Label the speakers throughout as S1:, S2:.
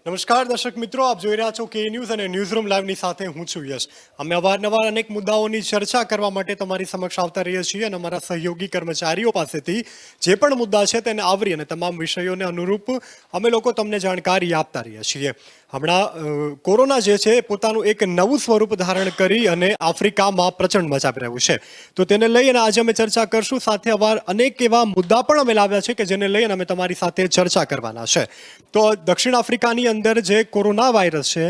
S1: નમસ્કાર દર્શક મિત્રો, આપ જોઈ રહ્યા છો કે ન્યૂઝ અને ન્યૂઝરૂમ લાઈવની સાથે હું છું યશ. અમે અવારનવાર અનેક મુદ્દાઓની ચર્ચા કરવા માટે તમારી સમક્ષ આવતા રહીએ છીએ અને અમારા સહયોગી કર્મચારીઓ પાસેથી જે પણ મુદ્દા છે તેને આવરી અને તમામ વિષયોને અનુરૂપ અમે લોકો તમને જાણકારી આપતા રહીએ છીએ. હમણાં કોરોના જે છે પોતાનું એક નવું સ્વરૂપ ધારણ કરી અને આફ્રિકામાં પ્રચંડ મચાવી રહ્યું છે. તો તેને લઈ અને આજે અમે ચર્ચા કરશું. સાથે અવાર અનેક એવા મુદ્દા પણ અમે લાવ્યા છે કે જેને લઈ અને અમે તમારી સાથે ચર્ચા કરવાના છે. તો દક્ષિણ આફ્રિકાની અંદર જે કોરોના વાયરસ છે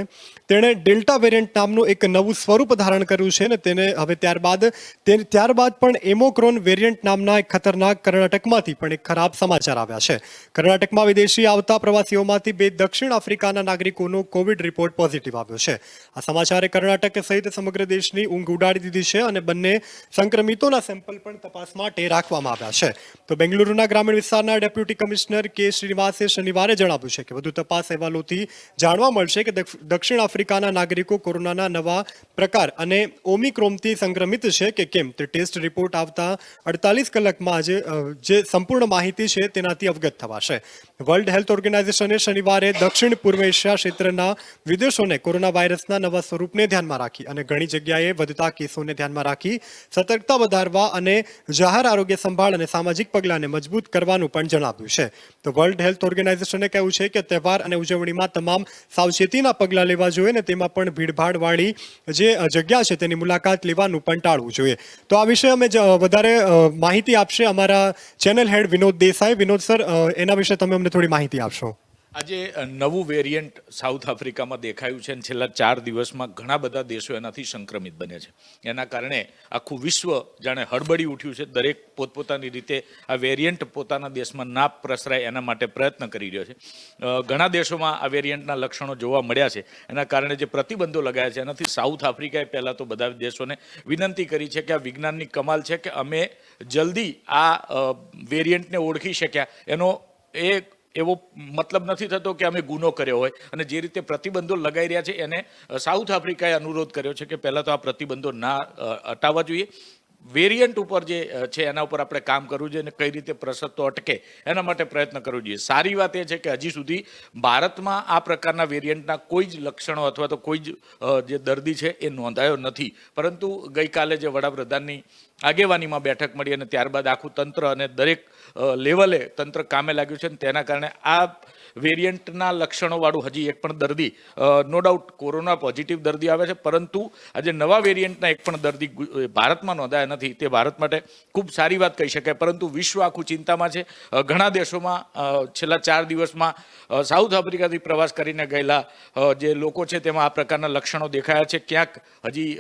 S1: તેણે ડેલ્ટા વેરિયન્ટ નામનું એક નવું સ્વરૂપ ધારણ કર્યું છે અને તેને હવે ત્યારબાદ પણ એમોક્રોન વેરિયન્ટ નામના એક ખતરનાક કર્ણાટકમાંથી પણ એક ખરાબ સમાચાર આવ્યા છે. કર્ણાટકમાં વિદેશી આવતા પ્રવાસીઓમાંથી 2 દક્ષિણ આફ્રિકાના નાગરિકોનો કોવિડ રિપોર્ટ પોઝિટિવ આવ્યો છે. આ સમાચારે કર્ણાટક સહિત સમગ્ર દેશની ઊંઘ ઉડાડી દીધી છે અને બંને સંક્રમિતોના સેમ્પલ પણ તપાસ માટે રાખવામાં આવ્યા છે. તો બેંગલુરુના ગ્રામીણ વિસ્તારના ડેપ્યુટી કમિશનર કે શ્રીનિવાસે શનિવારે જણાવ્યું છે કે વધુ તપાસ અહેવાલોથી જાણવા મળશે કે દક્ષિણ આફ્રિકાના નાગરિકો કોરોનાના નવા પ્રકાર અને ઓમિક્રોનથી સંક્રમિત છે કે કેમ તે ટેસ્ટ રિપોર્ટ આવતા 48 કલાકમાં જે સંપૂર્ણ માહિતી છે તેનાથી અવગત થવાશે. વર્લ્ડ હેલ્થ ઓર્ગેનાઇઝેશને શનિવારે દક્ષિણ પૂર્વ એશિયા ક્ષેત્રના વિદેશોને કોરોના વાયરસના નવા સ્વરૂપને ધ્યાનમાં રાખી અને ઘણી જગ્યાએ વધતા કેસોને ધ્યાનમાં રાખી સતર્કતા વધારવા અને જાહેર આરોગ્ય સંભાળ અને સામાજિક પગલાંને મજબૂત કરવાનું પણ જણાવ્યું છે. તો વર્લ્ડ હેલ્થ ઓર્ગેનાઇઝેશને કહ્યું છે કે તહેવાર અને ઉજવણીમાં તમામ સાવચેતીના પગલાં લેવા જોઈએ અને તેમાં પણ ભીડભાડવાળી જે જગ્યા છે તેની મુલાકાત લેવાનું પણ ટાળવું જોઈએ. તો આ વિશે અમે વધારે માહિતી આપશે અમારા channel head Vinod Desai. Vinod sir, એના વિશે તમે અમને થોડી માહિતી આપશો.
S2: આજે નવું વેરિયન્ટ સાઉથ આફ્રિકામાં દેખાયું છે અને છેલ્લા 4 દિવસમાં ઘણા બધા દેશો એનાથી સંક્રમિત બને છે. એના કારણે આખું વિશ્વ જાણે હળબળી ઉઠ્યું છે. દરેક પોતપોતાની રીતે આ વેરિયન્ટ પોતાના દેશમાં ના પ્રસરાય એના માટે પ્રયત્ન કરી રહ્યો છે. ઘણા દેશોમાં આ વેરિયન્ટના લક્ષણો જોવા મળ્યા છે. એના કારણે જે પ્રતિબંધો લગાયા છે એનાથી સાઉથ આફ્રિકાએ પહેલાં તો બધા દેશોને વિનંતી કરી છે કે આ વિજ્ઞાનની કમાલ છે કે અમે જલ્દી આ વેરિયન્ટને ઓળખી શક્યા. એનો એવો મતલબ નથી થતો કે અમે ગુનો કર્યો હોય અને જે રીતે પ્રતિબંધો લગાઈ રહ્યા છે એને સાઉથ આફ્રિકાએ અનુરોધ કર્યો છે કે પહેલાં તો આ પ્રતિબંધો ના હટાવવા જોઈએ. વેરિયન્ટ ઉપર જે છે એના ઉપર આપણે કામ કરવું જોઈએ અને કઈ રીતે પ્રસરતો અટકે એના માટે પ્રયત્ન કરવો જોઈએ. સારી વાત એ છે કે હજી સુધી ભારતમાં આ પ્રકારના વેરિયન્ટના કોઈ જ લક્ષણો અથવા તો કોઈ જ જે દર્દી છે એ નોંધાયો નથી. પરંતુ ગઈકાલે જે વડાપ્રધાનની આગેવાનીમાં બેઠક મળી અને ત્યારબાદ આખું તંત્ર અને દરેક લેવલે તંત્ર કામે લાગ્યું છે અને તેના કારણે આ વેરિયન્ટના લક્ષણોવાળું હજી એક પણ દર્દી નો ડાઉટ કોરોના પોઝિટિવ દર્દી આવે છે, પરંતુ આજે નવા વેરિયન્ટના એક પણ દર્દી ભારતમાં નોંધાયા નથી. તે ભારત માટે ખૂબ સારી વાત કહી શકાય. પરંતુ વિશ્વ આખું ચિંતામાં છે. ઘણા દેશોમાં છેલ્લા 4 દિવસમાં સાઉથ આફ્રિકાથી પ્રવાસ કરીને ગયેલા જે લોકો છે તેમાં આ પ્રકારના લક્ષણો દેખાયા છે. ક્યાંક હજી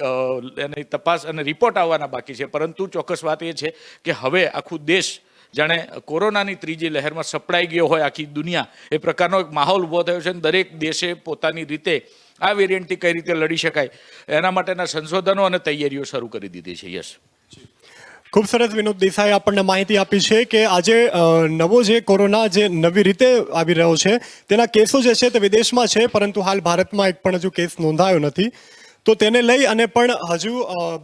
S2: એની તપાસ અને રિપોર્ટ આવવાના બાકી છે. પરંતુ ચોક્કસ વાત એ છે કે હવે આખું દેશ જાણે કોરોનાની ત્રીજી લહેરમાં સપડાઈ ગયો હોય આખી દુનિયા, એ પ્રકારનો એક માહોલ ઊભો થયો છે. દરેક દેશે પોતાની રીતે આ વેરિયન્ટથી કઈ રીતે લડી શકાય એના માટેના સંશોધનો અને તૈયારીઓ શરૂ કરી દીધી છે. યસ,
S1: ખૂબ સરસ વિનોદ દેસાઈ આપણને માહિતી આપી છે કે આજે નવો જે કોરોના જે નવી રીતે આવી રહ્યો છે તેના કેસો જે છે તે વિદેશમાં છે, પરંતુ હાલ ભારતમાં એક પણ હજુ કેસ નોંધાયો નથી. તો તેને લઈ અને પણ હજુ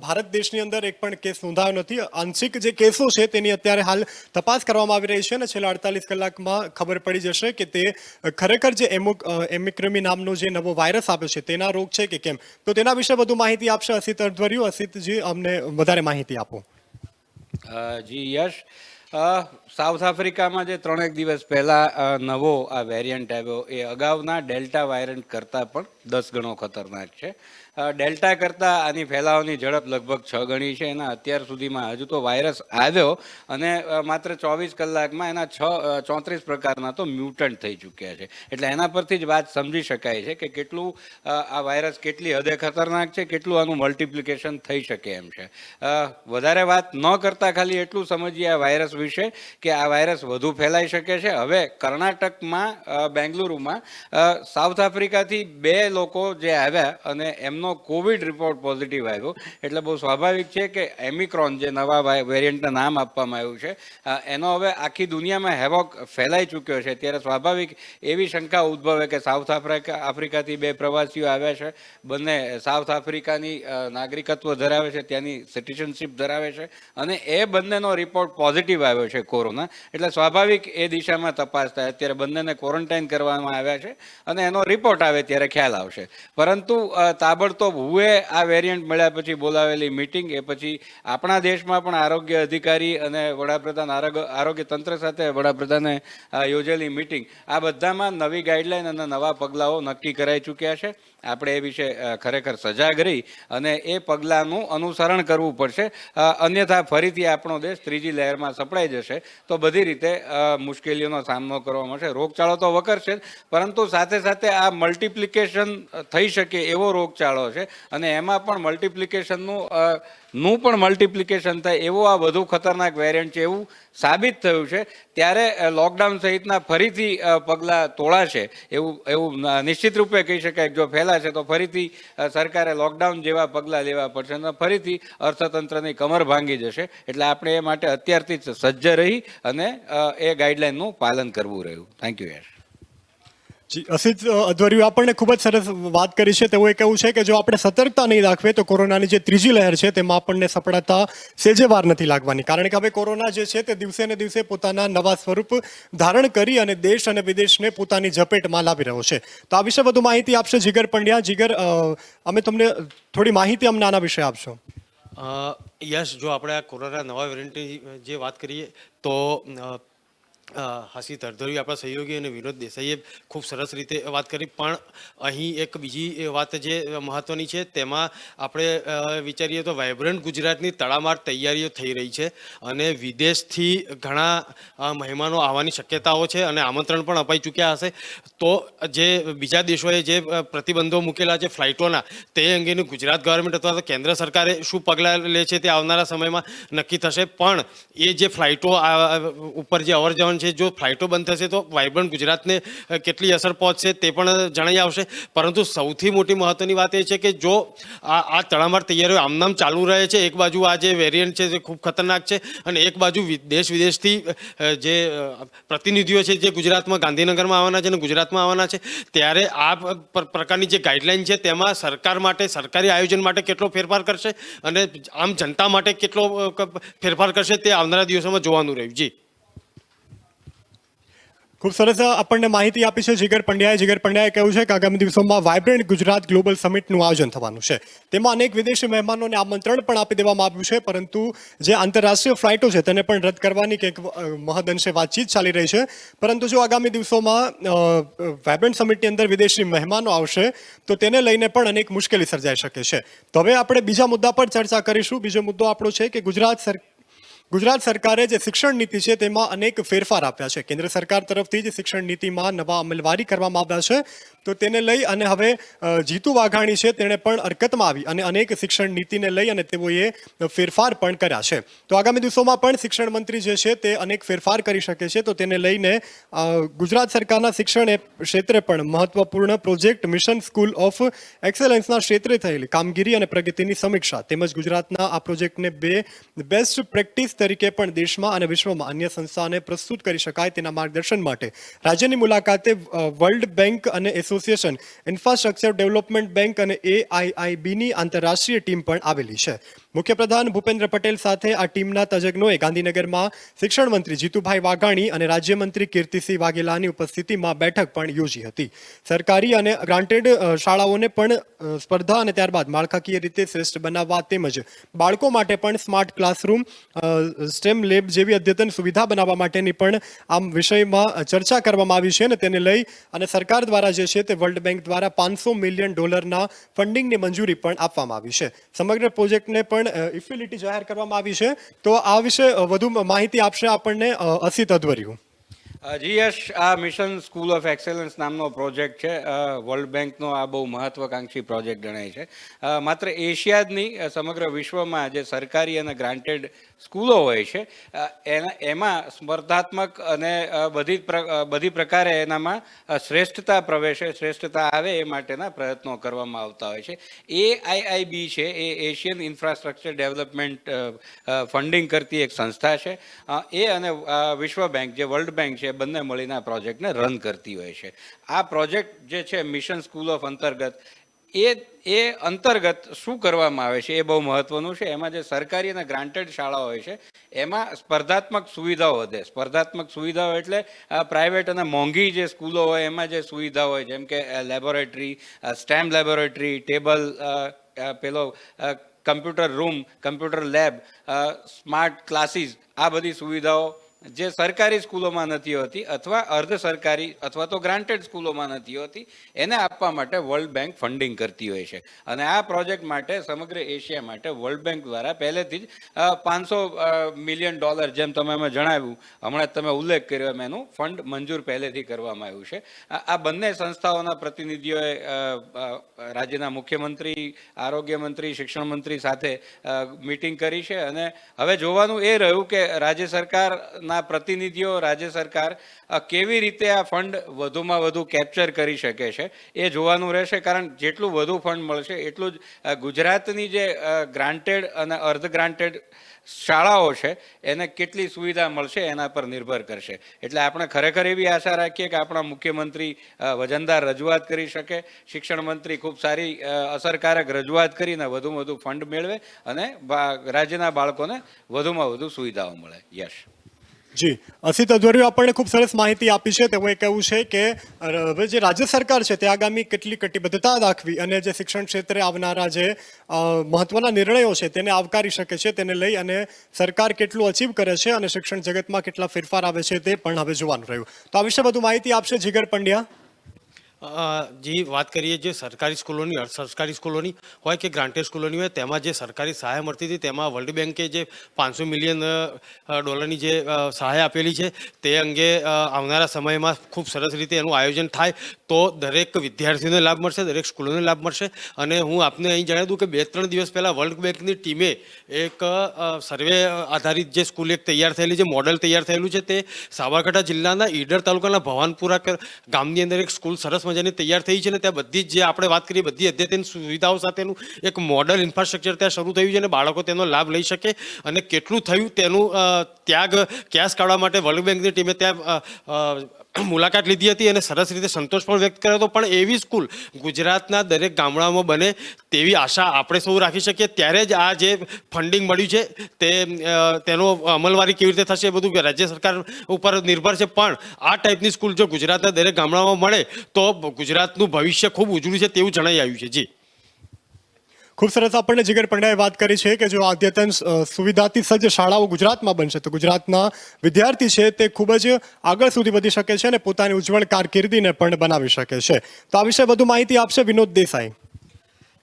S1: ભારત દેશની અંદર એક પણ કેસ નોંધાયો નથી. આંશિક જે કેસો છે તેની અત્યારે હાલ તપાસ કરવામાં આવી રહી છે અને છેલ્લા 48 કલાકમાં ખબર પડી જશે કે તે ખરેખર જે એમિક્રમી નામનો જે નવો વાયરસ આવ્યો છે તેના રોગ છે કે કેમ. તો તેના વિશે વધુ માહિતી આપશે અસિત અડધવરિયું. અસિતજી, અમને વધારે માહિતી આપો.
S3: જી યશ, સાઉથ આફ્રિકામાં જે 3 દિવસ પહેલાં નવો આ વેરિયન્ટ આવ્યો એ અગાઉના ડેલ્ટા વેરિયન્ટ કરતાં પણ 10 ગણો ખતરનાક છે. ડેલ્ટા કરતાં આની ફેલાવાની ઝડપ લગભગ 6 ગણી છે. એના અત્યાર સુધીમાં હજુ તો વાયરસ આવ્યો અને માત્ર 24 કલાકમાં એના 34 પ્રકારના તો મ્યુટન્ટ થઈ ચૂક્યા છે. એટલે એના પરથી જ વાત સમજી શકાય છે કે કેટલું આ વાયરસ કેટલી હદે ખતરનાક છે, કેટલું આનું મલ્ટિપ્લિકેશન થઈ શકે એમ છે. વધારે વાત ન કરતાં ખાલી એટલું સમજીએ આ વાયરસ વિશે કે આ વાયરસ વધુ ફેલાઈ શકે છે. હવે કર્ણાટકમાં બેંગલુરુમાં સાઉથ આફ્રિકાથી 2 લોકો જે આવ્યા અને એમનો કોવિડ રિપોર્ટ પોઝિટિવ આવ્યો. એટલે બહુ સ્વાભાવિક છે કે એમિક્રોન જે નવા વેરિયન્ટના નામ આપવામાં આવ્યું છે એનો હવે આખી દુનિયામાં હેવોક ફેલાઈ ચૂક્યો છે. ત્યારે સ્વાભાવિક એવી શંકા ઉદ્ભવે કે સાઉથ આફ્રિકાથી 2 પ્રવાસીઓ આવ્યા છે, બંને સાઉથ આફ્રિકાની નાગરિકત્વ ધરાવે છે, ત્યાંની સિટીઝનશીપ ધરાવે છે અને એ બંનેનો રિપોર્ટ પોઝિટિવ આવ્યો છે કોરોના, એટલે સ્વાભાવિક એ દિશામાં તપાસ થાય. અત્યારે બંનેને ક્વોરન્ટાઇન કરવામાં આવ્યા છે અને એનો રિપોર્ટ આવે ત્યારે ખ્યાલ આવશે. પરંતુ તાબડતોબ હુએ આ વેરિયન્ટ મળ્યા પછી બોલાવેલી મિટિંગ, એ પછી આપણા દેશમાં પણ આરોગ્ય અધિકારી અને વડાપ્રધાન આરોગ્ય તંત્ર સાથે વડાપ્રધાને યોજેલી મિટિંગ, આ બધામાં નવી ગાઈડલાઈન અને નવા પગલાઓ નક્કી કરાઈ ચૂક્યા છે. આપણે એ વિશે ખરેખર સજાગ રહી અને એ પગલાંનું અનુસરણ કરવું પડશે. અન્યથા ફરીથી આપણો દેશ ત્રીજી લહેરમાં સપડાઈ જશે તો બધી રીતે મુશ્કેલીઓનો સામનો કરવા મળશે. રોગચાળો તો વકરશે, પરંતુ સાથે સાથે આ મલ્ટિપ્લિકેશન થઈ શકે એવો રોગચાળો છે અને એમાં પણ મલ્ટિપ્લિકેશન થાય એવો આ વધુ ખતરનાક વેરિયન્ટ છે એવું સાબિત થયું છે. ત્યારે લોકડાઉન સહિતના ફરીથી પગલાં તોળાશે એવું નિશ્ચિત રૂપે કહી શકાય. જો ફેલાશે તો ફરીથી સરકારે લોકડાઉન જેવા પગલાં લેવા પડશે અને ફરીથી અર્થતંત્રની કમર ભાંગી જશે. એટલે આપણે એ માટે અત્યારથી જ સજ્જ રહી અને એ ગાઈડલાઈનનું પાલન કરવું રહ્યું. થેન્ક યુ યશ.
S1: જી, અસિત અધ્વર્યુ આપણને ખૂબ જ સરસ વાત કરી છે. તેવું કહેવું છે કે જો આપણે સતર્કતા નહીં દાખવીએ તો કોરોનાની જે ત્રીજી લહેર છે તેમાં આપણને સફળતા સેજે વાર નથી લાગવાની. કારણ કે હવે કોરોના જે છે તે દિવસે ને દિવસે પોતાના નવા સ્વરૂપ ધારણ કરી અને દેશ અને વિદેશને પોતાની ઝપેટમાં લાવી રહ્યો છે. તો આ વિશે વધુ માહિતી આપશે જીગર પંડ્યા. જીગર, અમે તમને થોડી માહિતી અમને આના વિશે આપશો.
S4: યશ, જો આપણે આ કોરોના નવા વેરિયન્ટની જે વાત કરીએ તો હસીત અધ્વર્યુ આપણા સહયોગી અને વિનોદ દેસાઈએ ખૂબ સરસ રીતે વાત કરી. પણ અહીં એક બીજી વાત જે મહત્ત્વની છે તેમાં આપણે વિચારીએ તો વાઇબ્રન્ટ ગુજરાતની તડામાર તૈયારીઓ થઈ રહી છે અને વિદેશથી ઘણા મહેમાનો આવવાની શક્યતાઓ છે અને આમંત્રણ પણ અપાઈ ચૂક્યા હશે. તો જે બીજા દેશોએ જે પ્રતિબંધો મૂકેલા છે ફ્લાઇટોના, તે અંગેનું ગુજરાત ગવર્મેન્ટ અથવા તો કેન્દ્ર સરકારે શું પગલાં લે છે તે આવનારા સમયમાં નક્કી થશે. પણ એ જે ફ્લાઇટો ઉપર જે અવર જવર છે, જો ફ્લાઇટો બંધ થશે તો વાઇબ્રન્ટ ગુજરાતને કેટલી અસર પહોંચશે તે પણ જણાઈ આવશે. પરંતુ સૌથી મોટી મહત્ત્વની વાત એ છે કે જો આ તડામાર તૈયારીઓ આમનામ ચાલુ રહે છે, એક બાજુ આ જે વેરિયન્ટ છે તે ખૂબ ખતરનાક છે અને એક બાજુ દેશ વિદેશથી જે પ્રતિનિધિઓ છે જે ગુજરાતમાં ગાંધીનગરમાં આવવાના છે અને ગુજરાતમાં આવવાના છે, ત્યારે આ પ્રકારની જે ગાઈડલાઈન છે તેમાં સરકાર માટે, સરકારી આયોજન માટે કેટલો ફેરફાર કરશે અને આમ જનતા માટે કેટલો ફેરફાર કરશે તે આવનારા દિવસોમાં જોવાનું રહ્યું. જી,
S1: ખૂબ સરસ આપણને માહિતી આપી છે જીગર પંડ્યાએ. જીગર પંડ્યાએ કહ્યું છે કે આગામી દિવસોમાં વાઇબ્રન્ટ ગુજરાત ગ્લોબલ સમિટનું આયોજન થવાનું છે. તેમાં અનેક વિદેશી મહેમાનોને આમંત્રણ પણ આપી દેવામાં આવ્યું છે, પરંતુ જે આંતરરાષ્ટ્રીય ફ્લાઇટો છે તેને પણ રદ કરવાની કંઈક મહદઅંશે વાતચીત ચાલી રહી છે. પરંતુ જો આગામી દિવસોમાં વાઇબ્રન્ટ સમિટની અંદર વિદેશી મહેમાનો આવશે તો તેને લઈને પણ અનેક મુશ્કેલી સર્જાઈ શકે છે. તો હવે આપણે બીજા મુદ્દા પર ચર્ચા કરીશું. બીજો મુદ્દો આપણો છે કે ગુજરાત સરકારે જે શિક્ષણ નીતિ છે તેમાં અનેક ફેરફાર આપ્યા છે. કેન્દ્ર સરકાર તરફથી જ શિક્ષણ નીતિમાં નવા અમલવારી કરવામાં આવ્યા છે. તો તેને લઈ અને હવે જીતુ વાઘાણી છે તેણે પણ હરકતમાં આવી અને અનેક શિક્ષણ નીતિને લઈ અને તેઓએ ફેરફાર પણ કર્યા છે. તો આગામી દિવસોમાં પણ શિક્ષણ મંત્રી જે છે તે અનેક ફેરફાર કરી શકે છે. તો તેને લઈને ગુજરાત સરકારના શિક્ષણ ક્ષેત્રે પણ મહત્વપૂર્ણ પ્રોજેક્ટ મિશન સ્કૂલ ઓફ એક્સેલન્સના ક્ષેત્રે થયેલી કામગીરી અને પ્રગતિની સમીક્ષા તેમજ ગુજરાતના આ પ્રોજેક્ટને બેસ્ટ પ્રેક્ટિસ તરીકે પણ દેશમાં અને વિશ્વમાં અન્ય સંસ્થાને પ્રસ્તુત કરી શકાય તેના માર્ગદર્શન માટે રાજ્યની મુલાકાતે વર્લ્ડ બેંક અને એસોસિએશન, ઇન્ફ્રાસ્ટ્રક્ચર ડેવલપમેન્ટ બેંક અને AIIBની આંતરરાષ્ટ્રીય ટીમ પણ આવેલી છે. મુખ્યપ્રધાન ભૂપેન્દ્ર પટેલ સાથે આ ટીમના તજજ્ઞોએ ગાંધીનગરમાં શિક્ષણ મંત્રી જીતુભાઈ વાઘાણી અને રાજ્યમંત્રી કીર્તિસિંહ વાઘેલાની ઉપસ્થિતિમાં બેઠક પણ યોજી હતી. સરકારી અને ગ્રાન્ટેડ શાળાઓને પણ સ્પર્ધા અને ત્યારબાદ માળખાકીય રીતે શ્રેષ્ઠ બનાવવા તેમજ બાળકો માટે પણ સ્માર્ટ ક્લાસરૂમ, સ્ટેમ લેબ જેવી અદ્યતન સુવિધા બનાવવા માટેની પણ આમ વિષયમાં ચર્ચા કરવામાં આવી છે અને તેને લઈ અને સરકાર દ્વારા જે છે તે વર્લ્ડ બેંક દ્વારા $500 મિલિયન ફંડિંગની મંજૂરી પણ આપવામાં આવી છે. સમગ્ર પ્રોજેક્ટને પણ ઇફિલિટી જાહેર કરવામાં આવી છે. તો આ વિશે વધુ માહિતી આપશે આપણને અસિત અધ્વર્યુ.
S3: જી યશ, આ મિશન સ્કૂલ ઓફ એક્સેલન્સ નામનો પ્રોજેક્ટ છે. વર્લ્ડ બેંકનો આ બહુ મહત્વાકાંક્ષી પ્રોજેક્ટ ગણાય છે. માત્ર એશિયા જ નહીં, સમગ્ર વિશ્વમાં જે સરકારી અને ગ્રાન્ટેડ સ્કૂલો હોય છે એમાં સ્પર્ધાત્મક અને બધી પ્રકારે એનામાં શ્રેષ્ઠતા પ્રવેશે, શ્રેષ્ઠતા આવે એ માટેના પ્રયત્નો કરવામાં આવતા હોય છે. AIIB છે એ એશિયન ઇન્ફ્રાસ્ટ્રક્ચર ડેવલપમેન્ટ ફંડિંગ કરતી એક સંસ્થા છે. એ અને વિશ્વ બેંક જે વર્લ્ડ બેંક છે બંને મળીને આ પ્રોજેક્ટને રન કરતી હોય છે. આ પ્રોજેક્ટ જે છે મિશન સ્કૂલ ઓફ અંતર્ગત એ અંતર્ગત શું કરવામાં આવે છે એ બહુ મહત્વનું છે. એમાં જે સરકારી અને ગ્રાન્ટેડ શાળાઓ હોય છે એમાં સ્પર્ધાત્મક સુવિધાઓ વધે. સ્પર્ધાત્મક સુવિધાઓ એટલે પ્રાઇવેટ અને મોંઘી જે સ્કૂલો હોય એમાં જે સુવિધાઓ હોય જેમ કે લેબોરેટરી, સ્ટેમ લેબોરેટરી, ટેબલ, પેલો computer room, computer lab, smart classes, આ બધી સુવિધાઓ જે સરકારી સ્કૂલોમાં નથી હોતી અથવા અર્ધ સરકારી અથવા તો ગ્રાન્ટેડ સ્કૂલોમાં નથી હોતી એને આપવા માટે વર્લ્ડ બેંક ફંડિંગ કરતી હોય છે. અને આ પ્રોજેક્ટ માટે સમગ્ર એશિયા માટે વર્લ્ડ બેંક દ્વારા પહેલેથી જ $500 મિલિયન, જેમ તમે એમાં જણાવ્યું, હમણાં તમે ઉલ્લેખ કર્યો એમ એનું ફંડ મંજૂર પહેલેથી કરવામાં આવ્યું છે. આ બંને સંસ્થાઓના પ્રતિનિધિઓએ રાજ્યના મુખ્યમંત્રી, આરોગ્ય મંત્રી, શિક્ષણ મંત્રી સાથે મિટિંગ કરી છે. અને હવે જોવાનું એ રહ્યું કે રાજ્ય સરકારના પ્રતિનિધિઓ, રાજ્ય સરકાર કેવી રીતે આ ફંડ વધુમાં વધુ કેપ્ચર કરી શકે છે એ જોવાનું રહેશે. કારણ જેટલું વધુ ફંડ મળશે એટલું જ ગુજરાતની જે ગ્રાન્ટેડ અને અર્ધ ગ્રાન્ટેડ શાળાઓ છે એને કેટલી સુવિધા મળશે એના પર નિર્ભર કરશે. એટલે આપણે ખરેખર એવી આશા રાખીએ કે આપણા મુખ્યમંત્રી વજનદાર રજૂઆત કરી શકે, શિક્ષણ મંત્રી ખૂબ સારી અસરકારક રજૂઆત કરીને વધુમાં વધુ ફંડ મેળવે અને રાજ્યના બાળકોને વધુમાં વધુ સુવિધાઓ મળે. યશ.
S1: જી, અસિત અધ્વર્યુ આપણને ખૂબ સરસ માહિતી આપી છે. તેઓએ કહેવું છે કે હવે જે રાજ્ય સરકાર છે તે આગામી કેટલી કટિબદ્ધતા દાખવી અને જે શિક્ષણ ક્ષેત્રે આવનારા જે મહત્વના નિર્ણયો છે તેને આવકારી શકે છે, તેને લઈ અને સરકાર કેટલું અચીવ કરે છે અને શિક્ષણ જગતમાં કેટલા ફેરફાર આવે છે તે પણ હવે જોવાનું રહ્યું. તો આ વિશે વધુ માહિતી આપશે જીગર પંડ્યા.
S4: જે વાત કરીએ જે સરકારી સ્કૂલોની, અર્ધ સરકારી સ્કૂલોની હોય કે ગ્રાન્ટેડ સ્કૂલોની હોય, તેમાં જે સરકારી સહાય મળતી હતી તેમાં વર્લ્ડ બેન્કે જે $500 મિલિયન જે સહાય આપેલી છે તે અંગે આવનારા સમયમાં ખૂબ સરસ રીતે એનું આયોજન થાય તો દરેક વિદ્યાર્થીઓને લાભ મળશે, દરેક સ્કૂલોને લાભ મળશે. અને હું આપને અહીં જણાવી દઉં કે 2-3 દિવસ પહેલાં વર્લ્ડ બેન્કની ટીમે એક સર્વે આધારિત જે સ્કૂલ એક તૈયાર થયેલી છે, મોડેલ તૈયાર થયેલું છે, તે સાબરકાંઠા જિલ્લાના ઈડર તાલુકાના ભવાનપુરા ગામની અંદર એક સ્કૂલ સરસ મજાની તૈયાર થઈ છે. અને ત્યાં બધી જ જે આપણે વાત કરીએ બધી અદ્યતન સુવિધાઓ સાથેનું એક મોડલ ઇન્ફ્રાસ્ટ્રક્ચર ત્યાં શરૂ થયું છે અને બાળકો તેનો લાભ લઈ શકે. અને કેટલું થયું તેનું ત્યાગ ક્યાસ કાઢવા માટે વર્લ્ડ બેંકની ટીમે ત્યાં મુલાકાત લીધી હતી અને સરસ રીતે સંતોષ પણ વ્યક્ત કર્યો હતો. પણ એવી સ્કૂલ ગુજરાતના દરેક ગામડામાં બને તેવી આશા આપણે સૌ રાખી શકીએ. ત્યારે જ આ જે ફંડિંગ મળ્યું છે તેનો અમલવારી કેવી રીતે થશે એ બધું રાજ્ય સરકાર ઉપર નિર્ભર છે. પણ આ ટાઈપની સ્કૂલ જો ગુજરાતના દરેક ગામડામાં મળે તો ગુજરાતનું ભવિષ્ય ખૂબ ઉજળું છે તેવું જણાઈ આવ્યું છે. જી,
S1: ખૂબ સરસ આપણને જીગર પંડ્યાએ વાત કરી છે કે જો અદ્યતન સુવિધાથી સજ્જ શાળાઓ ગુજરાતમાં બનશે તો ગુજરાતના વિદ્યાર્થી છે તે ખૂબ જ આગળ સુધી વધી શકે છે અને પોતાની ઉજ્જવળ કારકિર્દીને પણ બનાવી શકે છે. તો આ વિશે વધુ માહિતી આપશે વિનોદ દેસાઈ.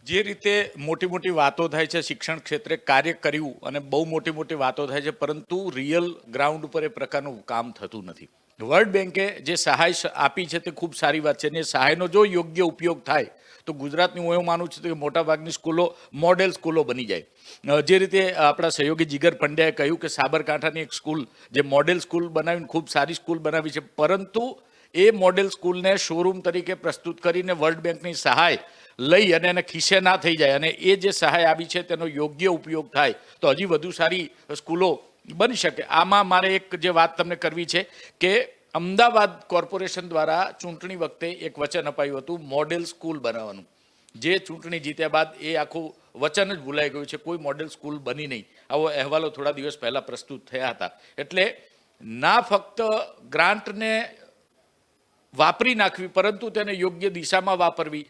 S2: જે રીતે મોટી મોટી વાતો થાય છે શિક્ષણ ક્ષેત્રે કાર્ય કર્યું અને બહુ મોટી મોટી વાતો થાય છે પરંતુ રિયલ ગ્રાઉન્ડ ઉપર એ પ્રકારનું કામ થતું નથી. વર્લ્ડ બેન્કે જે સહાય આપી છે તે ખૂબ સારી વાત છે અને એ સહાયનો જો યોગ્ય ઉપયોગ થાય તો ગુજરાતની હું એવું માનું છું કે મોટાભાગની સ્કૂલો મોડેલ સ્કૂલો બની જાય. જે રીતે આપણા સહયોગી જીગર પંડ્યાએ કહ્યું કે સાબરકાંઠાની એક સ્કૂલ જે મોડેલ સ્કૂલ બનાવીને ખૂબ સારી સ્કૂલ બનાવી છે પરંતુ એ મોડેલ સ્કૂલને શોરૂમ તરીકે પ્રસ્તુત કરીને વર્લ્ડ બેન્કની સહાય લઈ અને એને ખીસે ના થઈ જાય અને એ જે સહાય આવી છે તેનો યોગ્ય ઉપયોગ થાય તો હજી વધુ સારી સ્કૂલો બની શકે. આમાં મારે એક જે વાત તમને કરવી છે કે અમદાવાદ કોર્પોરેશન દ્વારા ચૂંટણી વખતે એક વચન અપાયું હતું મોડેલ સ્કૂલ બનાવવાનું. જે ચૂંટણી જીત્યા બાદ એ આખું વચન જ ભૂલાઈ ગયું છે, કોઈ મોડેલ સ્કૂલ બની નહીં. આવો અહેવાલો થોડા દિવસ પહેલાં પ્રસ્તુત થયા હતા. એટલે ના ફક્ત ગ્રાન્ટને વાપરી નાખવી પરંતુ તેને યોગ્ય દિશામાં વાપરવી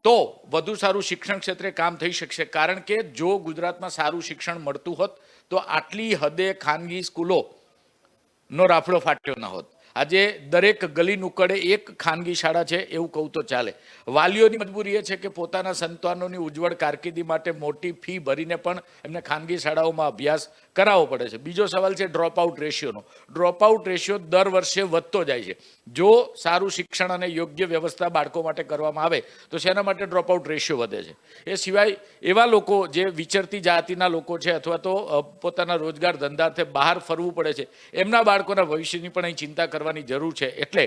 S2: તો વધુ સારું શિક્ષણ ક્ષેત્રે કામ થઈ શકશે. કારણ કે જો ગુજરાતમાં સારું શિક્ષણ મળતું હોત તો આટલી હદે ખાનગી સ્કૂલોનો રાફડો ફાટ્યો ન હોત. આજે દરેક ગલી નુકડે એક ખાનગી શાળા છે એવું કહું તો ચાલે. વાલીઓની મજબૂરી એ છે કે પોતાના સંતાનોની ઉજ્જવળ કારકિર્દી માટે મોટી ફી ભરીને પણ એમને ખાનગી શાળાઓમાં અભ્યાસ કરાવવો પડે છે. બીજો સવાલ છે ડ્રોપ આઉટ રેશિયોનો. ડ્રોપ આઉટ રેશિયો દર વર્ષે વધતો જાય છે. જો સારું શિક્ષણ અને યોગ્ય વ્યવસ્થા બાળકો માટે કરવામાં આવે તો શેના માટે ડ્રોપ આઉટ રેશિયો વધે છે. એ સિવાય એવા લોકો જે વિચરતી જાતિના લોકો છે અથવા તો પોતાના રોજગાર ધંધાર્થે બહાર ફરવું પડે છે એમના બાળકોના ભવિષ્યની પણ અહીં ચિંતા કરવાની જરૂર છે. એટલે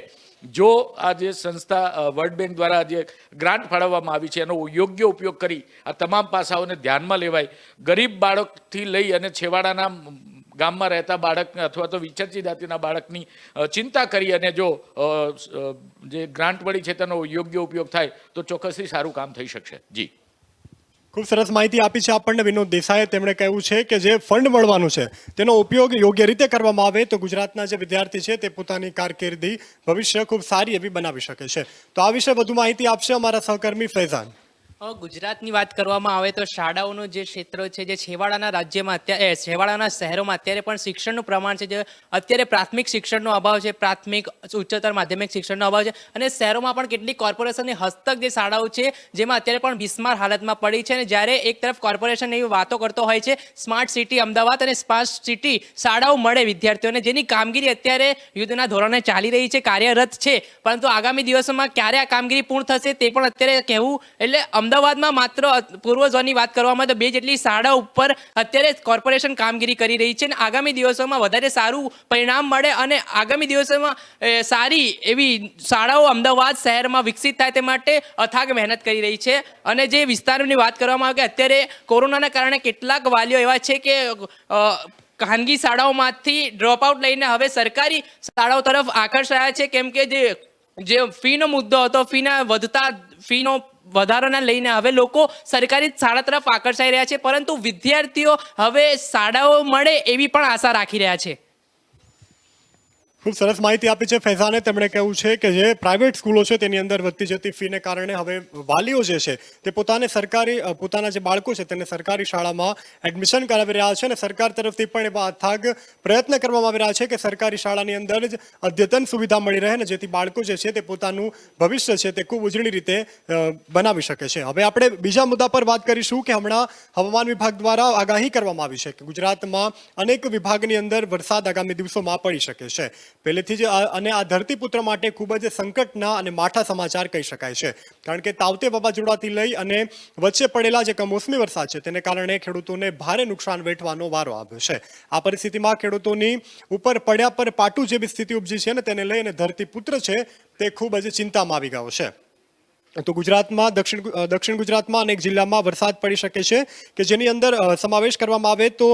S2: જો આ જે સંસ્થા વર્લ્ડ બેંક દ્વારા જે ગ્રાન્ટ ફાળવવામાં આવી છે એનો યોગ્ય ઉપયોગ કરી આ તમામ પાસાઓને ધ્યાનમાં લેવાય. ગરીબ બાળકથી લઈ અને છેવાડાના ગામમાં રહેતા બાળકને અથવા તો વિચરતી જાતિના બાળકની ચિંતા કરી અને જો જે ગ્રાન્ટ મળી છે તેનો યોગ્ય ઉપયોગ થાય તો ચોક્કસથી સારું કામ થઈ શકશે. જી,
S1: ખૂબ સરસ માહિતી આપી છે આપણને વિનોદ દેસાઈએ. તેમણે કહ્યું છે કે જે ફંડ મળવાનું છે તેનો ઉપયોગ યોગ્ય રીતે કરવામાં આવે તો ગુજરાતના જે વિદ્યાર્થી છે તે પોતાની કારકિર્દી ભવિષ્ય ખૂબ સારી એવી બનાવી શકે છે. તો આ વિશે વધુ માહિતી આપશે અમારા સહકર્મી ફૈઝાન.
S5: ગુજરાતની વાત કરવામાં આવે તો શાળાઓનું જે ક્ષેત્ર છે, જે છેવાડાના રાજ્યમાં અત્યારે છેવાડાના શહેરોમાં અત્યારે પણ શિક્ષણનું પ્રમાણ છે, જે અત્યારે પ્રાથમિક શિક્ષણનો અભાવ છે, પ્રાથમિક ઉચ્ચતર માધ્યમિક શિક્ષણનો અભાવ છે, અને શહેરોમાં પણ કેટલીક કોર્પોરેશનની હસ્તક જે શાળાઓ છે જેમાં અત્યારે પણ બિસ્માર હાલતમાં પડી છે. અને જ્યારે એક તરફ કોર્પોરેશન એવી વાતો કરતો હોય છે સ્માર્ટ સિટી અમદાવાદ અને સ્માર્ટ સિટી શાળાઓ મળે વિદ્યાર્થીઓને, જેની કામગીરી અત્યારે યુદ્ધના ધોરણે ચાલી રહી છે, કાર્યરત છે, પરંતુ આગામી દિવસોમાં ક્યારે આ કામગીરી પૂર્ણ થશે તે પણ અત્યારે કહેવું. એટલે અમદાવાદમાં માત્ર પૂર્વ ઝોનની વાત કરવામાં તો 2 જેટલી શાળાઓ ઉપર અત્યારે કોર્પોરેશન કામગીરી કરી રહી છે, અને આગામી દિવસોમાં વધારે સારું પરિણામ મળે અને આગામી દિવસોમાં સારી એવી શાળાઓ અમદાવાદ શહેરમાં વિકસિત થાય તે માટે અથાગ મહેનત કરી રહી છે. અને જે વિસ્તારોની વાત કરવામાં આવે કે અત્યારે કોરોનાના કારણે કેટલાક વાલીઓ એવા છે કે ખાનગી શાળાઓમાંથી ડ્રોપ આઉટ લઈને હવે સરકારી શાળાઓ તરફ આકર્ષાયા છે, કેમ કે જે ફીનો મુદ્દો હતો, ફીનો વધારાના લઈને હવે લોકો સરકારી શાળા તરફ આકર્ષાઈ રહ્યા છે, પરંતુ વિદ્યાર્થીઓ હવે શાળાઓ મળે એવી પણ આશા રાખી રહ્યા છે.
S1: ખૂબ સરસ માહિતી આપી છે ફૈઝાને. તેમણે કહ્યું છે કે જે પ્રાઇવેટ સ્કૂલો છે તેની અંદર વધતી જતી ફીને કારણે હવે વાલીઓ જે છે તે પોતાના જે બાળકો છે તેને સરકારી શાળામાં એડમિશન કરાવી રહ્યા છે, અને સરકાર તરફથી પણ એવા અથાગ પ્રયત્ન કરવામાં આવી રહ્યા છે કે સરકારી શાળાની અંદર જ અદ્યતન સુવિધા મળી રહે ને જેથી બાળકો જે છે તે પોતાનું ભવિષ્ય છે તે ખૂબ ઉજળી રીતે બનાવી શકે છે. હવે આપણે બીજા મુદ્દા પર વાત કરીશું કે હમણાં હવામાન વિભાગ દ્વારા આગાહી કરવામાં આવી છે કે ગુજરાતમાં અનેક વિભાગની અંદર વરસાદ આગામી દિવસોમાં પડી શકે છે. પહેલેથી જ અને આ ધરતીપુત્ર માટે ખૂબ જ સંકટના અને માઠા સમાચાર કહી શકાય છે, કારણ કે તાવતે વાવાઝોડાથી લઈ અને વચ્ચે પડેલા જે કમોસમી વરસાદ છે તેને કારણે ખેડૂતોને ભારે નુકસાન વેઠવાનો વારો આવ્યો છે. આ પરિસ્થિતિમાં ખેડૂતોની ઉપર પડ્યા પર પાટું જેવી સ્થિતિ ઉપજી છે અને તેને લઈને ધરતીપુત્ર છે તે ખૂબ જ ચિંતામાં આવી ગયો છે. તો ગુજરાતમાં દક્ષિણ ગુજરાતમાં અનેક જિલ્લામાં વરસાદ પડી શકે છે કે જેની અંદર સમાવેશ કરવામાં આવે તો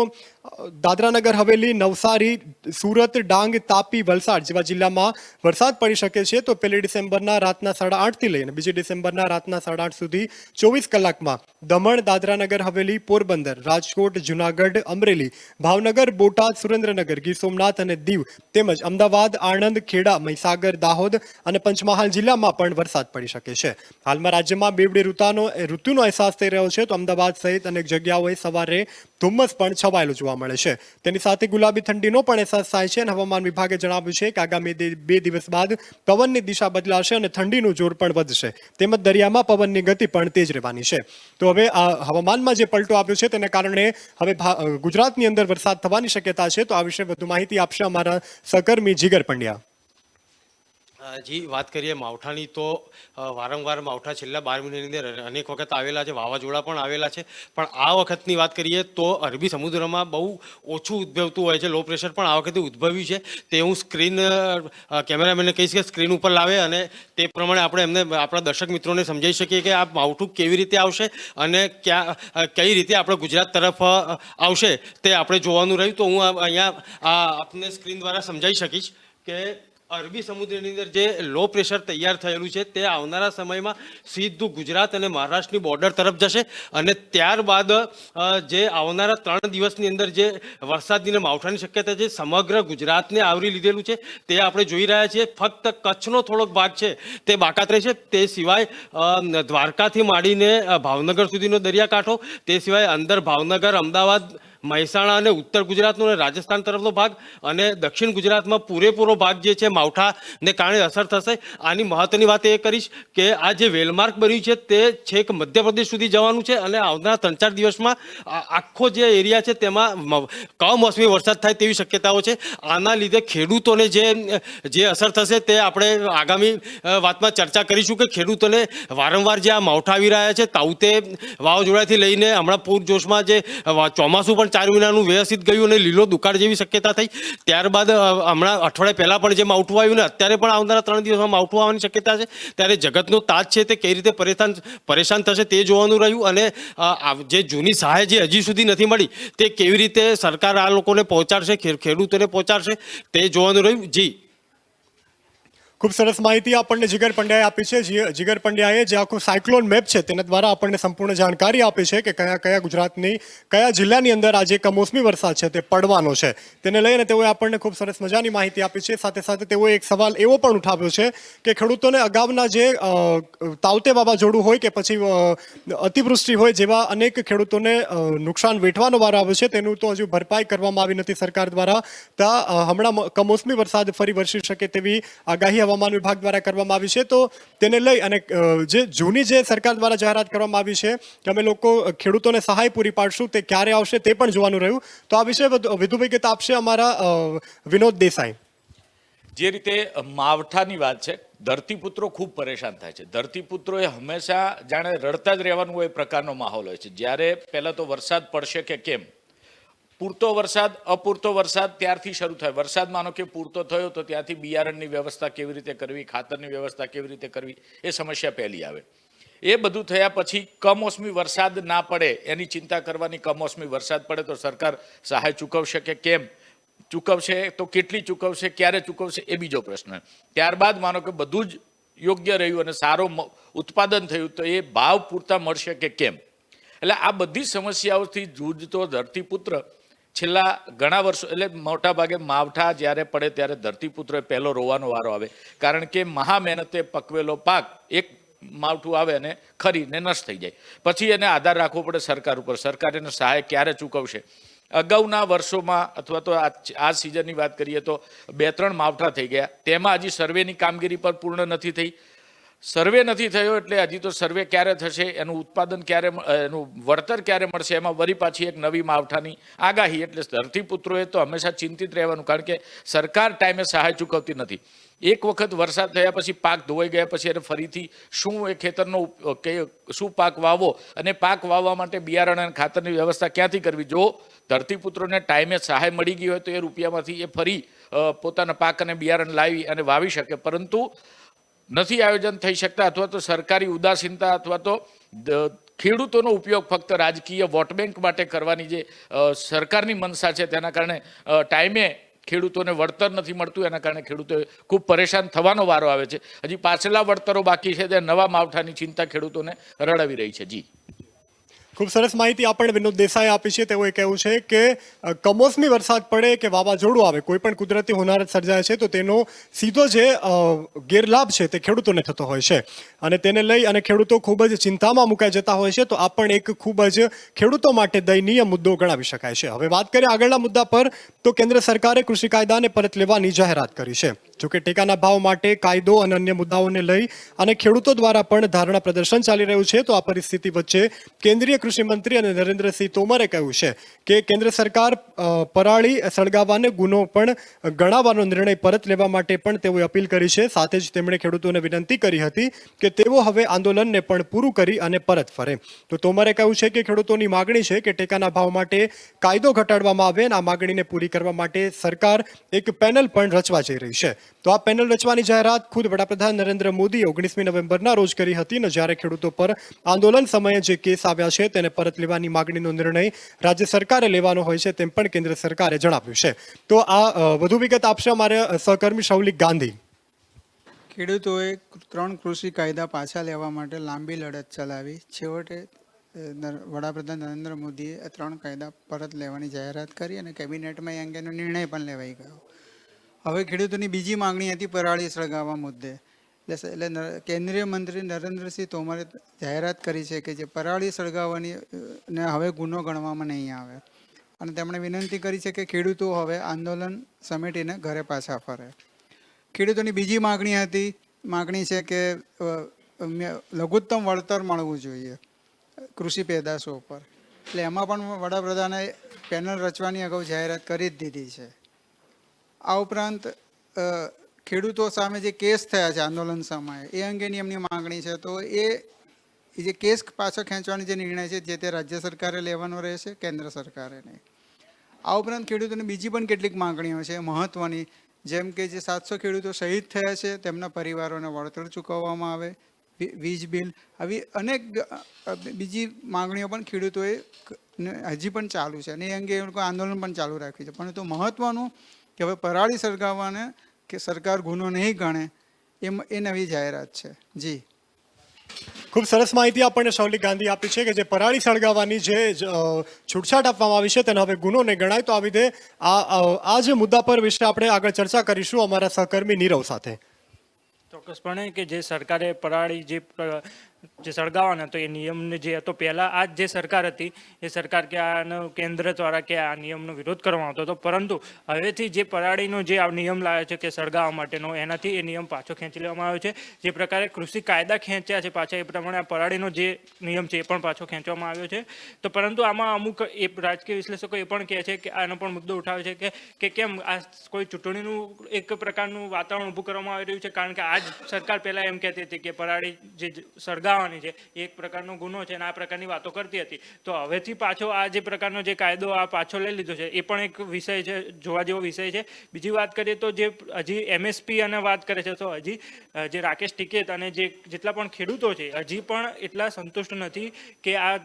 S1: દાદરાનગર હવેલી, નવસારી, સુરત, ડાંગ, તાપી, વલસાડ જેવા જિલ્લામાં વરસાદ પડી શકે છે. તો 1 ડિસેમ્બરના રાતના 8:30 થી લઈને 2 ડિસેમ્બરના રાતના 8:30 સુધી 24 કલાકમાં દમણ, દાદરાનગર હવેલી, પોરબંદર, રાજકોટ, જુનાગઢ, અમરેલી, ભાવનગર, બોટાદ, સુરેન્દ્રનગર, ગીર સોમનાથ અને દીવ તેમજ અમદાવાદ, આણંદ, ખેડા, મહીસાગર, દાહોદ અને પંચમહાલ જિલ્લામાં પણ વરસાદ પડી શકે છે. હાલમાં રાજ્યમાં બેવડી ઋતુનો અહેસાસ થઈ રહ્યો છે. તો અમદાવાદ સહિત અનેક જગ્યાઓએ સવારે ધુમ્મસ પણ છવાયેલું જોવા મળે છે. તેની સાથે ગુલાબી ઠંડીનો પણ અહેસાસ થાય છે, અને હવામાન વિભાગે જણાવ્યું છે કે આગામી 2 દિવસ બાદ પવનની દિશા બદલાશે અને ઠંડીનું જોર પણ વધશે, તેમજ દરિયામાં પવનની ગતિ પણ તેજ રહેવાની છે. તો હવે આ હવામાનમાં જે પલટો આવ્યો છે તેને કારણે હવે ગુજરાતની અંદર વરસાદ થવાની શક્યતા છે. તો આ વિશે વધુ માહિતી આપશે અમારા સહકર્મી જીગર પંડ્યા.
S4: જી, વાત કરીએ માવઠાની તો વારંવાર માવઠા છેલ્લા 12 મહિનાની અંદર અનેક વખત આવેલા છે, વાવાઝોડા પણ આવેલા છે, પણ આ વખતની વાત કરીએ તો અરબી સમુદ્રમાં બહુ ઓછું ઉદ્ભવતું હોય છે, લો પ્રેશર પણ આ વખતે ઉદ્ભવ્યું છે. તે હું કેમેરામેનને કહીશ કે સ્ક્રીન ઉપર લાવે અને તે પ્રમાણે આપણે આપણા દર્શક મિત્રોને સમજાવી શકીએ કે આ માવઠું કેવી રીતે આવશે અને કઈ રીતે આપણે ગુજરાત તરફ આવશે તે આપણે જોવાનું રહ્યું. તો હું અહીંયા આપને સ્ક્રીન દ્વારા સમજાવી શકીશ કે અરબી સમુદ્રની અંદર જે લો પ્રેશર તૈયાર થયેલું છે તે આવનારા સમયમાં સીધું ગુજરાત અને મહારાષ્ટ્રની બોર્ડર તરફ જશે, અને ત્યારબાદ જે આવનારા 3 દિવસની અંદર જે વરસાદની અને માવઠાની શક્યતા છે સમગ્ર ગુજરાતને આવરી લીધેલું છે તે આપણે જોઈ રહ્યા છીએ. ફક્ત કચ્છનો થોડોક ભાગ છે તે બાકાત રહેશે, તે સિવાય દ્વારકાથી માંડીને ભાવનગર સુધીનો દરિયાકાંઠો, તે સિવાય અંદર ભાવનગર, અમદાવાદ, મહેસાણા અને ઉત્તર ગુજરાતનો અને રાજસ્થાન તરફનો ભાગ અને દક્ષિણ ગુજરાતમાં પૂરેપૂરો ભાગ જે છે માવઠાને કારણે અસર થશે. આની મહત્વની વાત એ કરીશ કે આ જે વેલમાર્ક બન્યું છે તે છેક મધ્યપ્રદેશ સુધી જવાનું છે, અને આવનારા 3-4 દિવસમાં આખો જે એરિયા છે તેમાં કમોસમી વરસાદ થાય તેવી શક્યતાઓ છે. આના લીધે ખેડૂતોને જે અસર થશે તે આપણે આગામી વાતમાં ચર્ચા કરીશું કે ખેડૂતોને વારંવાર જે આ માવઠા આવી રહ્યા છે, તાઉતે વાવાઝોડાથી લઈને હમણાં પૂરજોશમાં જે ચોમાસું પણ 4 મહિનાનું વ્યવસ્થિત ગયું અને લીલો દુકાળ જેવી શક્યતા થઈ. ત્યારબાદ હમણાં અઠવાડિયા પહેલાં પણ જે માવઠું આવ્યું ને અત્યારે પણ આવનારા 3 દિવસમાં માવઠું આવવાની શક્યતા છે. ત્યારે જગતનો તાજ છે તે કઈ રીતે પરેશાન થશે તે જોવાનું રહ્યું. અને જે જૂની સહાય જે હજી સુધી નથી મળી તે કેવી રીતે સરકાર આ લોકોને પહોંચાડશે, ખેડૂતોને પહોંચાડશે તે જોવાનું રહ્યું. જી,
S1: ખૂબ સરસ માહિતી આપણને જીગર પંડ્યાએ આપી છે. જીગર પંડ્યાએ જે આખું સાયક્લોન મેપ છે તેના દ્વારા આપણને સંપૂર્ણ જાણકારી આપી છે કે કયા કયા ગુજરાતની કયા જિલ્લાની અંદર આજે કમોસમી વરસાદ છે તે પડવાનો છે. તેને લઈને તેઓએ આપણને ખૂબ સરસ મજાની માહિતી આપી છે. સાથે સાથે તેઓએ એક સવાલ એવો પણ ઉઠાવ્યો છે કે ખેડૂતોને અગાઉના જે તાવતે વાવાઝોડું હોય કે પછી અતિવૃષ્ટિ હોય જેવા અનેક ખેડૂતોને નુકસાન વેઠવાનો વારો આવ્યો છે, તેનું તો હજુ ભરપાઈ કરવામાં આવી નથી સરકાર દ્વારા. હમણાં કમોસમી વરસાદ ફરી વરસી શકે તેવી આગાહી હવામાન વિભાગ દ્વારા કરવામાં આવી છે. તો તેને લઈ અને જે જૂની જે સરકાર દ્વારા જાહેરાત કરવામાં આવી છે કે અમે લોકો ખેડૂતોને સહાય પૂરી પાડશું તે ક્યારે આવશે તે પણ જોવાનું રહ્યું. તો આ વિશે વધુ વિગત આપશે અમારા વિનોદ દેસાઈ.
S2: જે રીતે માવઠાની વાત છે, ધરતીપુત્રો ખૂબ પરેશાન થાય છે. ધરતીપુત્રોએ હંમેશા જાણે રડતા જ રહેવાનું હોય એ પ્રકારનો માહોલ હોય છે. જ્યારે પહેલાં તો વરસાદ પડશે કે કેમ, પૂરતો વરસાદ અપૂરતો વરસાદ ત્યારથી શરૂ થાય. વરસાદ માનો કે પૂરતો થયો તો ત્યાંથી બિયારણની વ્યવસ્થા કેવી રીતે કરવી, ખાતરની વ્યવસ્થા કેવી રીતે કરવી એ સમસ્યા પહેલી આવે. એ બધું થયા પછી કમોસમી વરસાદ ના પડે એની ચિંતા કરવાની. કમોસમી વરસાદ પડે તો સરકાર સહાય ચૂકવશે કે કેમ ચૂકવશે, તો કેટલી ચૂકવશે, ક્યારે ચૂકવશે એ બીજો પ્રશ્ન. ત્યારબાદ માનો કે બધું જ યોગ્ય રહ્યું અને સારું ઉત્પાદન થયું તો એ ભાવ પૂરતા મળશે કે કેમ. એટલે આ બધી સમસ્યાઓથી જૂજતો ધરતીપુત્ર છેલ્લા ઘણા વર્ષો, એટલે મોટા ભાગે માવઠા જ્યારે પડે ત્યારે ધરતીપુત્રોએ પહેલો રોવાનો વારો આવે. કારણ કે મહા મહેનતે પકવેલો પાક એક માવઠું આવે અને ખરીને નષ્ટ થઈ જાય. પછી એને આધાર રાખવો પડે સરકાર ઉપર. સરકાર એને સહાય ક્યારે ચૂકવશે. અગાઉના વર્ષોમાં અથવા તો આ સિઝનની વાત કરીએ તો 2-3 માવઠા થઈ ગયા. તેમાં હજી સર્વેની કામગીરી પર પૂર્ણ નથી થઈ. સર્વે નથી થયો એટલે હજી તો સર્વે ક્યારે થશે, એનું ઉત્પાદન ક્યારે, એનું વળતર ક્યારે મળશે, એમાં વળી પાછી એક નવી માવઠાની આગાહી. એટલે ધરતીપુત્રોએ તો હંમેશા ચિંતિત રહેવાનું. કારણ કે સરકાર ટાઈમે સહાય ચૂકવતી નથી. એક વખત વરસાદ થયા પછી પાક ધોવાઈ ગયા પછી એને ફરીથી શું એ ખેતરનો શું પાક વાવવો અને પાક વાવવા માટે બિયારણ અને ખાતરની વ્યવસ્થા ક્યાંથી કરવી. જો ધરતીપુત્રોને ટાઈમે સહાય મળી ગઈ હોય તો એ રૂપિયામાંથી એ ફરી પોતાના પાક અને બિયારણ લાવી અને વાવી શકે. પરંતુ નથી આયોજન થઈ શકતા, અથવા તો સરકારી ઉદાસીનતા, અથવા તો ખેડૂતોનો ઉપયોગ ફક્ત રાજકીય વોટ બેંક માટે કરવાની જે સરકારની મનસા છે તેના કારણે ટાઈમે ખેડૂતોને વળતર નથી મળતું. એના કારણે ખેડૂતોએ ખૂબ પરેશાન થવાનો વારો આવે છે. હજી પાછલા વળતરો બાકી છે તે નવા માવઠાની ચિંતા ખેડૂતોને રડાવી રહી છે. જી,
S1: ખૂબ સરસ માહિતી આપણને વિનોદ દેસાઈ આપી છે. તેઓએ કહ્યું છે કે કમોસમી વરસાદ પડે કે વાવાઝોડું આવે, કોઈ પણ કુદરતી હોનારત સર્જાય છે તો તેનો સીધો જે ગેરલાભ છે તે ખેડૂતોને થતો હોય છે અને તેને લઈ અને ખેડૂતો ખૂબ જ ચિંતામાં મુકાઈ જતા હોય છે. તો આ પણ એક ખૂબ જ ખેડૂતો માટે દયનીય મુદ્દો ગણાવી શકાય છે. હવે વાત કરીએ આગળના મુદ્દા પર, તો કેન્દ્ર સરકારે કૃષિ કાયદાને પરત લેવાની જાહેરાત કરી છે. જોકે ટેકાના ભાવ માટે કાયદો અને અન્ય મુદ્દાઓને લઈ અને ખેડૂતો દ્વારા પણ ધારણા પ્રદર્શન ચાલી રહ્યું છે. તો આ પરિસ્થિતિ વચ્ચે કેન્દ્રીય કૃષિ મંત્રી અને નરેન્દ્રસિંહ તોમરે કહ્યું છે કે કેન્દ્ર સરકાર પરાળી સળગાવવાને ગુનો પણ ગણાવવાનો નિર્ણય પરત લેવા માટે પણ તેઓએ અપીલ કરી છે. સાથે જ તેમણે ખેડૂતોને વિનંતી કરી હતી કે તેઓ હવે આંદોલનને પણ પૂરું કરી અને પરત ફરે. તો તોમરે કહ્યું છે કે ખેડૂતોની માગણી છે કે ટેકાના ભાવ માટે કાયદો ઘટાડવામાં આવે અને આ માગણીને પૂરી કરવા માટે સરકાર એક પેનલ પણ રચવા જઈ રહી છે. તો આ પેનલ રચવાની જાહેરાત ખુદ વડાપ્રધાન નરેન્દ્ર મોદીએ 19મી નવેમ્બરના રોજ કરી હતી અને જ્યારે ખેડૂતો પર આંદોલન સમયે જે કેસ આવ્યા છે તેને પરત લેવાની માગણીનો નિર્ણય રાજ્ય સરકારે લેવાનો હોય છે તેમ પણ કેન્દ્ર સરકારે જણાવ્યું છે. તો આ વધુ વિગત આપશે અમારે સહકર્મી શૌલિક ગાંધી.
S6: ખેડૂતોએ 3 કૃષિ કાયદા પાછા લેવા માટે લાંબી લડત ચલાવી. છેવટે વડાપ્રધાન નરેન્દ્ર મોદીએ 3 કાયદા પરત લેવાની જાહેરાત કરી અને કેબિનેટમાં એ અંગેનો નિર્ણય પણ લેવાઈ ગયો. હવે ખેડૂતોની બીજી માંગણી હતી પરાળી સળગાવવા મુદ્દે. એટલે કેન્દ્રીય મંત્રી નરેન્દ્રસિંહ તોમરે જાહેરાત કરી છે કે જે પરાળી સળગાવવાની ને હવે ગુનો ગણવામાં નહીં આવે અને તેમણે વિનંતી કરી છે કે ખેડૂતો હવે આંદોલન સમેટીને ઘરે પાછા ફરે. ખેડૂતોની બીજી માગણી છે કે લઘુત્તમ વળતર મળવું જોઈએ કૃષિ પેદાશો ઉપર. એટલે એમાં પણ વડાપ્રધાને પેનલ રચવાની અગાઉ જાહેરાત કરી જ દીધી છે. આ ઉપરાંત ખેડૂતો સામે જે કેસ થયા છે આંદોલન સમયે એ અંગેની એમની માગણી છે. તો એ જે કેસ પાછો ખેંચવાની જે નિર્ણય છે જે તે રાજ્ય સરકારે લેવાનો રહેશે, કેન્દ્ર સરકારે નહીં. આ ઉપરાંત ખેડૂતોની બીજી પણ કેટલીક માંગણીઓ છે મહત્ત્વની, જેમ કે જે 700 ખેડૂતો શહીદ થયા છે તેમના પરિવારોને વળતર ચૂકવવામાં આવે, વીજ બિલ, આવી અનેક બીજી માંગણીઓ પણ ખેડૂતોએ હજી પણ ચાલુ છે અને એ અંગે એ લોકો આંદોલન પણ ચાલુ રાખ્યું છે. પરંતુ મહત્ત્વનું કે હવે પરાળી સળગાવવાને કે સરકાર ગુનો નહીં ગણે એ નવી જાહેરાત છે. જી,
S1: ખૂબ સરસ માહિતી આપણને શૌલિક ગાંધી આપી છે કે જે પરાળી સળગાવવાની જે છૂટછાટ આપવામાં આવી છે તેને હવે ગુનો નહીં ગણાય. તો આવી રીતે આ જે મુદ્દા પર વિશે આપણે આગળ ચર્ચા કરીશું અમારા સહકર્મી નીરવ સાથે.
S7: ચોક્કસપણે કે જે સરકારે પરાળી જે સળગાવવાના હતો એ નિયમને જે હતો પહેલાં આ જે સરકાર હતી એ સરકાર કે આનો કેન્દ્ર દ્વારા કે આ નિયમનો વિરોધ કરવામાં આવતો હતો, પરંતુ હવેથી જે પરાળીનો જે આ નિયમ લાવ્યો છે કે સળગાવવા માટેનો, એનાથી એ નિયમ પાછો ખેંચી લેવામાં આવ્યો છે. જે પ્રકારે કૃષિ કાયદા ખેંચ્યા છે પાછા, એ પ્રમાણે આ પરાળીનો જે નિયમ છે એ પણ પાછો ખેંચવામાં આવ્યો છે. તો પરંતુ આમાં અમુક એ રાજકીય વિશ્લેષકો એ પણ કહે છે કે આનો પણ મુદ્દો ઉઠાવે છે કે કેમ આ કોઈ ચૂંટણીનું એક પ્રકારનું વાતાવરણ ઊભું કરવામાં આવી રહ્યું છે, કારણ કે આ જ સરકાર પહેલાં એમ કહેતી હતી કે પરાળી જે સળગાવવાની છે એ એક પ્રકારનો ગુનો છે અને આ પ્રકારની વાતો કરતી હતી. તો હવેથી પાછો આ જે પ્રકારનો જે કાયદો આ પાછો લઈ લીધો છે એ પણ એક વિષય છે, જોવા જેવો વિષય છે. બીજી વાત કરીએ તો જે હજી MSP અને વાત કરે છે, તો હજી જે રાકેશ ટિકેત અને જેટલા પણ ખેડૂતો છે હજી પણ એટલા સંતુષ્ટ નથી કે આ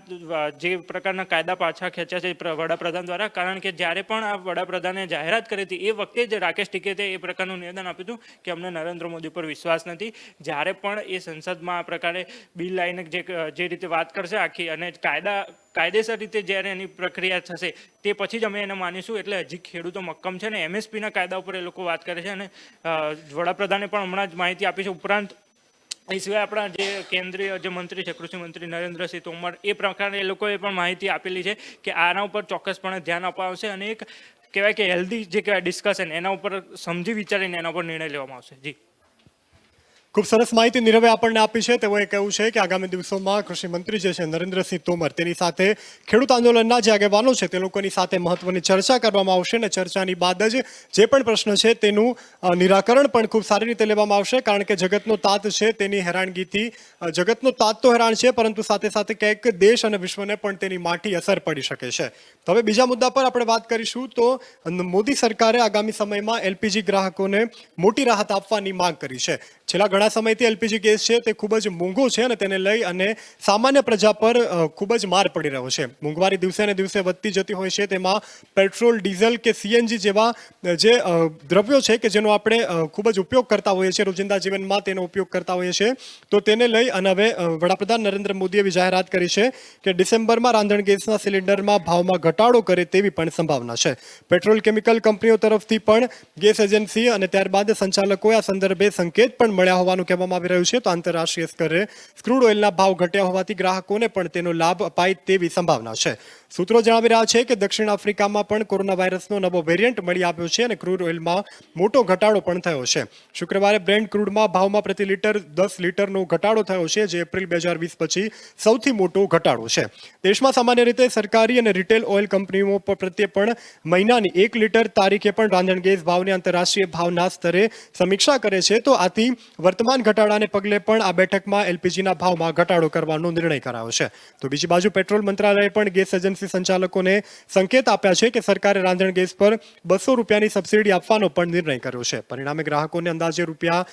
S7: જે પ્રકારના કાયદા પાછા ખેંચ્યા છે વડાપ્રધાન દ્વારા. કારણ કે જ્યારે પણ આ વડાપ્રધાને જાહેરાત કરી હતી એ વખતે જ રાકેશ ટિકેતે એ પ્રકારનું નિવેદન આપ્યું હતું કે અમને નરેન્દ્ર મોદી પર વિશ્વાસ નથી. જ્યારે પણ એ સંસદમાં આ પ્રકારે બિલ લાઈને જે રીતે વાત કરશે આખી, અને કાયદેસર રીતે જ્યારે એની પ્રક્રિયા થશે તે પછી જ અમે એને માનીશું. એટલે હજી ખેડૂતો મક્કમ છે ને MSPના કાયદા ઉપર એ લોકો વાત કરે છે અને વડાપ્રધાને પણ હમણાં જ માહિતી આપી છે. ઉપરાંત એ સિવાય આપણા જે કેન્દ્રીય જે મંત્રી છે કૃષિ મંત્રી નરેન્દ્રસિંહ તોમર, એ પ્રકારે એ લોકોએ પણ માહિતી આપેલી છે કે આના ઉપર ચોક્કસપણે ધ્યાન આપવામાં આવશે અને એક કહેવાય કે હેલ્ધી જે કહેવાય ડિસ્કશન એના ઉપર સમજી વિચારીને એના ઉપર નિર્ણય લેવામાં આવશે. જી,
S1: ખૂબ સરસ માહિતી નીરવે આપણને આપી છે. તેઓએ કહ્યું છે કે આગામી દિવસોમાં કૃષિ મંત્રી જે છે નરેન્દ્રસિંહ તોમર, તેની સાથે ખેડૂત આંદોલનના જે આગેવાનો છે તે લોકોની સાથે મહત્વની ચર્ચા કરવામાં આવશે અને ચર્ચાની બાદ જ જે પણ પ્રશ્ન છે તેનું નિરાકરણ પણ ખૂબ સારી રીતે લેવામાં આવશે. કારણ કે જગતનો તાત છે તેની હેરાનગીથી, જગતનો તાત તો હેરાન છે પરંતુ સાથે સાથે ક્યાંક દેશ અને વિશ્વને પણ તેની માઠી અસર પડી શકે છે. તો હવે બીજા મુદ્દા પર આપણે વાત કરીશું. તો મોદી સરકારે આગામી સમયમાં LPG ગ્રાહકોને મોટી રાહત આપવાની માંગ કરી છે. છેલ્લા ઘણા સમયથી LPG ગેસ છે તે ખૂબ જ મોંઘો છે અને તેને લઈ અને સામાન્ય પ્રજા પર ખૂબ જ માર પડી રહ્યો છે. મોંઘવારી દિવસે ને દિવસે વધતી જતી હોય છે. તેમાં પેટ્રોલ, ડીઝલ કે CNG જેવા જે દ્રવ્યો છે કે જેનો આપણે ખૂબ જ ઉપયોગ કરતા હોઈએ છીએ, રોજિંદા જીવનમાં તેનો ઉપયોગ કરતા હોઈએ છીએ, તો તેને લઈ અને હવે વડાપ્રધાન નરેન્દ્ર મોદીએ એવી જાહેરાત કરી છે કે ડિસેમ્બરમાં રાંધણ ગેસના સિલિન્ડરમાં ભાવમાં ઘટાડો કરે તેવી પણ સંભાવના છે. પેટ્રોલ કેમિકલ કંપનીઓ તરફથી પણ ગેસ એજન્સી અને ત્યારબાદ સંચાલકોએ આ સંદર્ભે સંકેત પણ મળ્યા હોવાનું કહેવામાં આવી રહ્યું છે. તો આંતરરાષ્ટ્રીય સ્તરે ક્રૂડ ઓઇલના ભાવ ઘટ્યા હોવાથી ગ્રાહકોને પણ તેનો લાભ અપાય તેવી સંભાવના છે. સૂત્રો જણાવી રહ્યા છે કે દક્ષિણ આફ્રિકામાં પણ કોરોના વાયરસનો નવો વેરિયન્ટ મળી આવ્યો છે અને ક્રૂડ ઓઇલમાં મોટો ઘટાડો પણ થયો છે. શુક્રવારે બ્રેન્ટ ક્રૂડમાં ભાવમાં પ્રતિ લીટર 10 લીટરનો ઘટાડો થયો છે, જે એપ્રિલ 2020 પછી સૌથી મોટો ઘટાડો છે. દેશમાં સામાન્ય રીતે સરકારી અને રિટેલ ઓઇલ કંપનીઓ પ્રત્યે પણ મહિનાની 1 લીટર તારીખે પણ રાંધણ ગેસ ભાવની આંતરરાષ્ટ્રીય ભાવના સ્તરે સમીક્ષા કરે છે. તો આથી વર્તમાન ઘટાડાને પગલે પણ આ બેઠકમાં LPGના ભાવમાં ઘટાડો કરવાનો નિર્ણય કરાયો છે. તો બીજી બાજુ પેટ્રોલ મંત્રાલયે પણ ગેસ એજન્સી સંચાલકોને સંકેત આપ્યા છે કે સરકારે રાંધણ ગેસ પર 200 રૂપિયાની સબસિડી આપવાનો પણ નિર્ણય કર્યો છે. પરિણામે ગ્રાહકોને અંદાજે રૂપિયા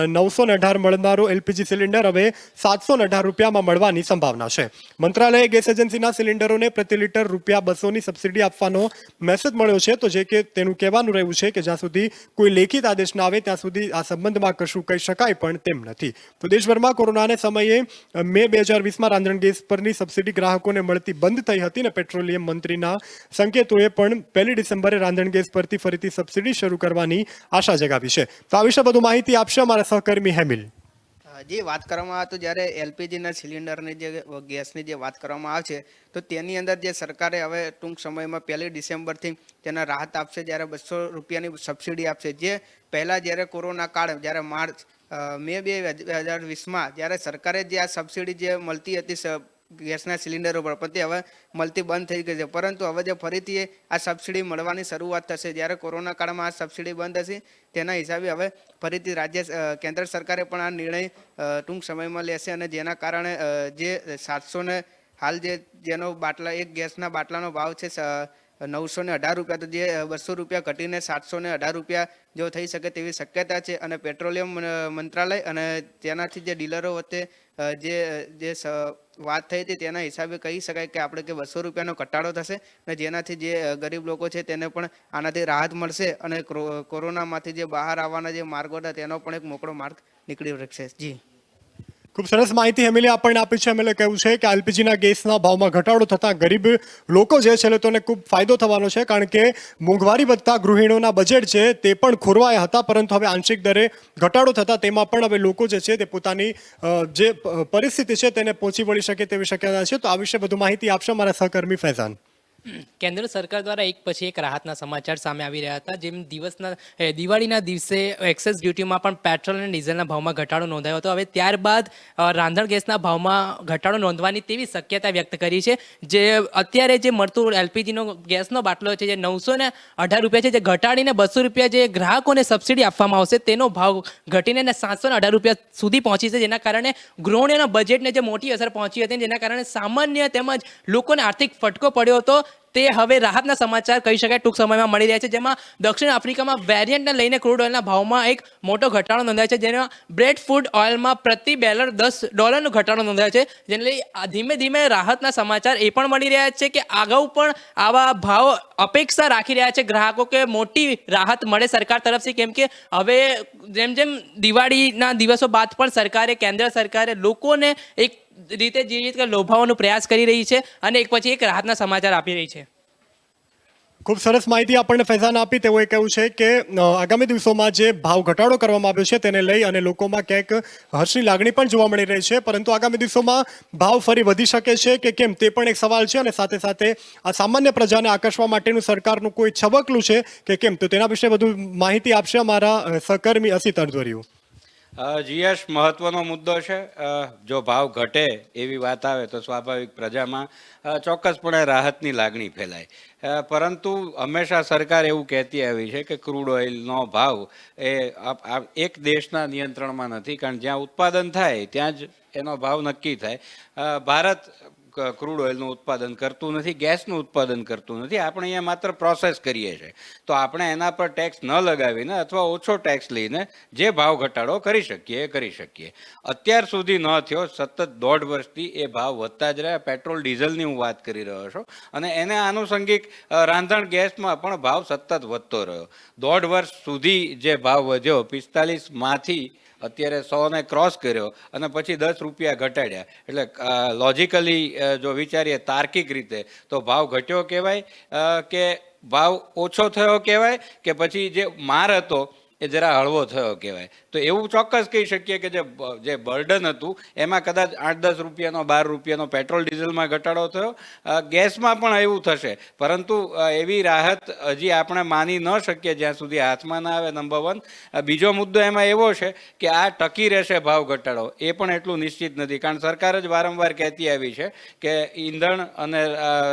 S1: 918 મળનારો LPG સિલિન્ડર હવે 718 રૂપિયામાં મળવાની સંભાવના છે. મંત્રાલયે ગેસ એજન્સીના સિલિન્ડરોને પ્રતિ લીટર રૂપિયા 200ની સબસિડી આપવાનો મેસેજ મળ્યો છે. તો જે કે તેનું કહેવાનું રહ્યું છે કે જ્યાં સુધી કોઈ લેખિત આદેશ ના આવે ત્યાં સુધી આ સંબંધમાં કશું કહી શકાય પણ તેમ નથી. તો દેશભરમાં કોરોનાને સમયે મે 2020માં રાંધણ ગેસ પરની સબસિડી ગ્રાહકોને મળતી બંધ થઈ હતી અને પેટ્રોલિયમ મંત્રીના સંકેતોએ પણ 1 ડિસેમ્બરે રાંધણ ગેસ પરથી ફરીથી સબસિડી શરૂ કરવાની આશા જગાવી છે. તો આ વિશે વધુ માહિતી આપશે અમારા સહકર્મી હેમિલ.
S8: જે વાત કરવામાં આવે તો જ્યારે LPGના સિલિન્ડરની જે ગેસની જે વાત કરવામાં આવે છે તો તેની અંદર જે સરકારે હવે ટૂંક સમયમાં 1 ડિસેમ્બરથી તેને રાહત આપશે, જ્યારે 200 રૂપિયાની સબસિડી આપશે. જે પહેલાં જ્યારે કોરોના કાળ, જ્યારે મે 2020માં જ્યારે સરકારે જે આ સબસિડી જે મળતી હતી ગેસના સિલિન્ડરો પર, પણ તે હવે મળતી બંધ થઈ ગઈ છે. પરંતુ હવે જે ફરીથી આ સબસિડી મળવાની શરૂઆત થશે, જ્યારે કોરોના કાળમાં આ સબસિડી બંધ હશે તેના હિસાબે હવે ફરીથી કેન્દ્ર સરકારે પણ આ નિર્ણય ટૂંક સમયમાં લેશે અને જેના કારણે જે 700 ને હાલ જેનો બાટલા એક ગેસના બાટલાનો ભાવ છે ₹918 તો જે ₹200 ઘટીને ₹718 જો થઈ શકે તેવી શક્યતા છે. અને પેટ્રોલિયમ મંત્રાલય અને તેનાથી જે ડીલરો વચ્ચે જે વાત થઈ હતી તેના હિસાબે કહી શકાય કે આપણે કે ₹200 ઘટાડો થશે અને જેનાથી જે ગરીબ લોકો છે તેને પણ આનાથી રાહત મળશે અને કોરોનામાંથી જે બહાર આવવાના જે માર્ગો હતા તેનો પણ એક મોકળો માર્ગ નીકળી શકશે. જી,
S1: ખૂબ સરસ માહિતી એમિલે આપણને આપી છે. એમએલએ કહ્યું છે કે એલપીજીના ગેસના ભાવમાં ઘટાડો થતાં ગરીબ લોકો જે છે તેઓને ખૂબ ફાયદો થવાનો છે, કારણ કે મોંઘવારી વધતા ગૃહિણીઓના બજેટ છે તે પણ ખોરવાયા હતા, પરંતુ હવે આંશિક દરે ઘટાડો થતાં તેમાં પણ હવે લોકો જે છે તે પોતાની જે પરિસ્થિતિ છે તેને પહોંચી વળી શકે તેવી શક્યતા છે. તો આ વિશે વધુ માહિતી આપશે મારા સહકર્મી ફૈઝાન.
S5: કેન્દ્ર સરકાર દ્વારા એક પછી એક રાહતના સમાચાર સામે આવી રહ્યા હતા. જેમ દિવાળીના દિવસે એક્સાઇઝ ડ્યુટીમાં પણ પેટ્રોલ અને ડીઝલના ભાવમાં ઘટાડો નોંધાયો હતો. હવે ત્યારબાદ રાંધણ ગેસના ભાવમાં ઘટાડો નોંધવાની તેવી શક્યતા વ્યક્ત કરી છે. જે અત્યારે જે મળતું એલપીજીનો ગેસનો બાટલો છે જે ₹918 છે, જે ઘટાડીને ₹200 જે ગ્રાહકોને સબસિડી આપવામાં આવશે તેનો ભાવ ઘટીને ₹718 સુધી પહોંચી છે, જેના કારણે ગૃહિણીઓના બજેટને જે મોટી અસર પહોંચી હતી, જેના કારણે સામાન્ય તેમજ લોકોને આર્થિક ફટકો પડ્યો હતો. તે હવે રાહતના સમાચાર કહી શકાય ટૂંક સમયમાં મળી રહ્યા છે, જેમાં દક્ષિણ આફ્રિકામાં વેરિયન્ટને લઈને ક્રૂડ ઓઇલના ભાવમાં એક મોટો ઘટાડો નોંધાયો છે, જેમાં બ્રેડ ફૂડ ઓઇલમાં પ્રતિ બેરલ $10 ઘટાડો નોંધાયો છે, જેને લઈ ધીમે ધીમે રાહતના સમાચાર એ પણ મળી રહ્યા છે કે અગાઉ પણ આવા ભાવ અપેક્ષા રાખી રહ્યા છે ગ્રાહકો કે મોટી રાહત મળે સરકાર તરફથી, કેમ કે હવે જેમ જેમ દિવાળીના દિવસો બાદ પણ કેન્દ્ર સરકારે લોકોને એક રીતે જે રીતે લોભાવવાનો પ્રયાસ કરી રહી છે અને એક પછી એક રાહતના સમાચાર આપી રહી છે.
S1: ખૂબ સરસ માહિતી આપણને ફૈઝાન આપી. તેઓએ કહ્યું છે કે આગામી દિવસોમાં જે ભાવ ઘટાડો કરવામાં આવ્યો છે તેને લઈ અને લોકોમાં ક્યાંક હર્ષની લાગણી પણ જોવા મળી રહી છે, પરંતુ આગામી દિવસોમાં ભાવ ફરી વધી શકે છે કે કેમ તે પણ એક સવાલ છે. અને સાથે સાથે આ સામાન્ય પ્રજાને આકર્ષવા માટેનું સરકારનું કોઈ છબકલું છે કે કેમ, તો તેના વિશે વધુ માહિતી આપશે અમારા સહકર્મી અસિત અર્ધવરિયું.
S3: જીએસ મહત્વનો મુદ્દો છે. જો ભાવ ઘટે એવી વાત આવે તો સ્વાભાવિક પ્રજામાં ચોક્કસપણે રાહતની લાગણી ફેલાય. પરંતુ હંમેશા સરકાર એવું કહેતી આવી છે કે ક્રૂડ ઓઇલનો ભાવ એ એક દેશના નિયંત્રણમાં નથી, કારણ જ્યાં ઉત્પાદન થાય ત્યાં જ એનો ભાવ નક્કી થાય. ભારત ક્રૂડ ઓઇલનું ઉત્પાદન કરતું નથી, ગેસનું ઉત્પાદન કરતું નથી. આપણે અહીંયા માત્ર પ્રોસેસ કરીએ છીએ, તો આપણે એના પર ટેક્સ ન લગાવીને અથવા ઓછો ટેક્સ લઈને જે ભાવ ઘટાડો કરી શકીએ એ કરી શકીએ. અત્યાર સુધી ન થયો, સતત 1.5 વર્ષથી એ ભાવ વધતા જ રહ્યા. પેટ્રોલ ડીઝલની હું વાત કરી રહ્યો છું, અને એને આનુષંગિક રાંધણ ગેસમાં પણ ભાવ સતત વધતો રહ્યો. 1.5 વર્ષ સુધી જે ભાવ વધ્યો 45 માંથી અત્યારે 100ને ક્રોસ કર્યો અને પછી ₹10 ઘટાડ્યા. એટલે લોજિકલી જો વિચારીએ તાર્કિક રીતે તો ભાવ ઘટ્યો કહેવાય કે ભાવ ઓછો થયો કહેવાય કે પછી જે માર હતો એ જરા હળવો થયો કહેવાય. તો એવું ચોક્કસ કહી શકીએ કે જે બર્ડન હતું એમાં કદાચ ₹8-10 ₹12 પેટ્રોલ ડીઝલમાં ઘટાડો થયો. ગેસમાં પણ એવું થશે, પરંતુ એવી રાહત હજી આપણે માની ન શકીએ જ્યાં સુધી હાથમાં ના આવે. નંબર 1. બીજો મુદ્દો એમાં એવો છે કે આ ટકી રહેશે ભાવ ઘટાડો એ પણ એટલું નિશ્ચિત નથી, કારણ સરકાર જ વારંવાર કહેતી આવી છે કે ઈંધણ અને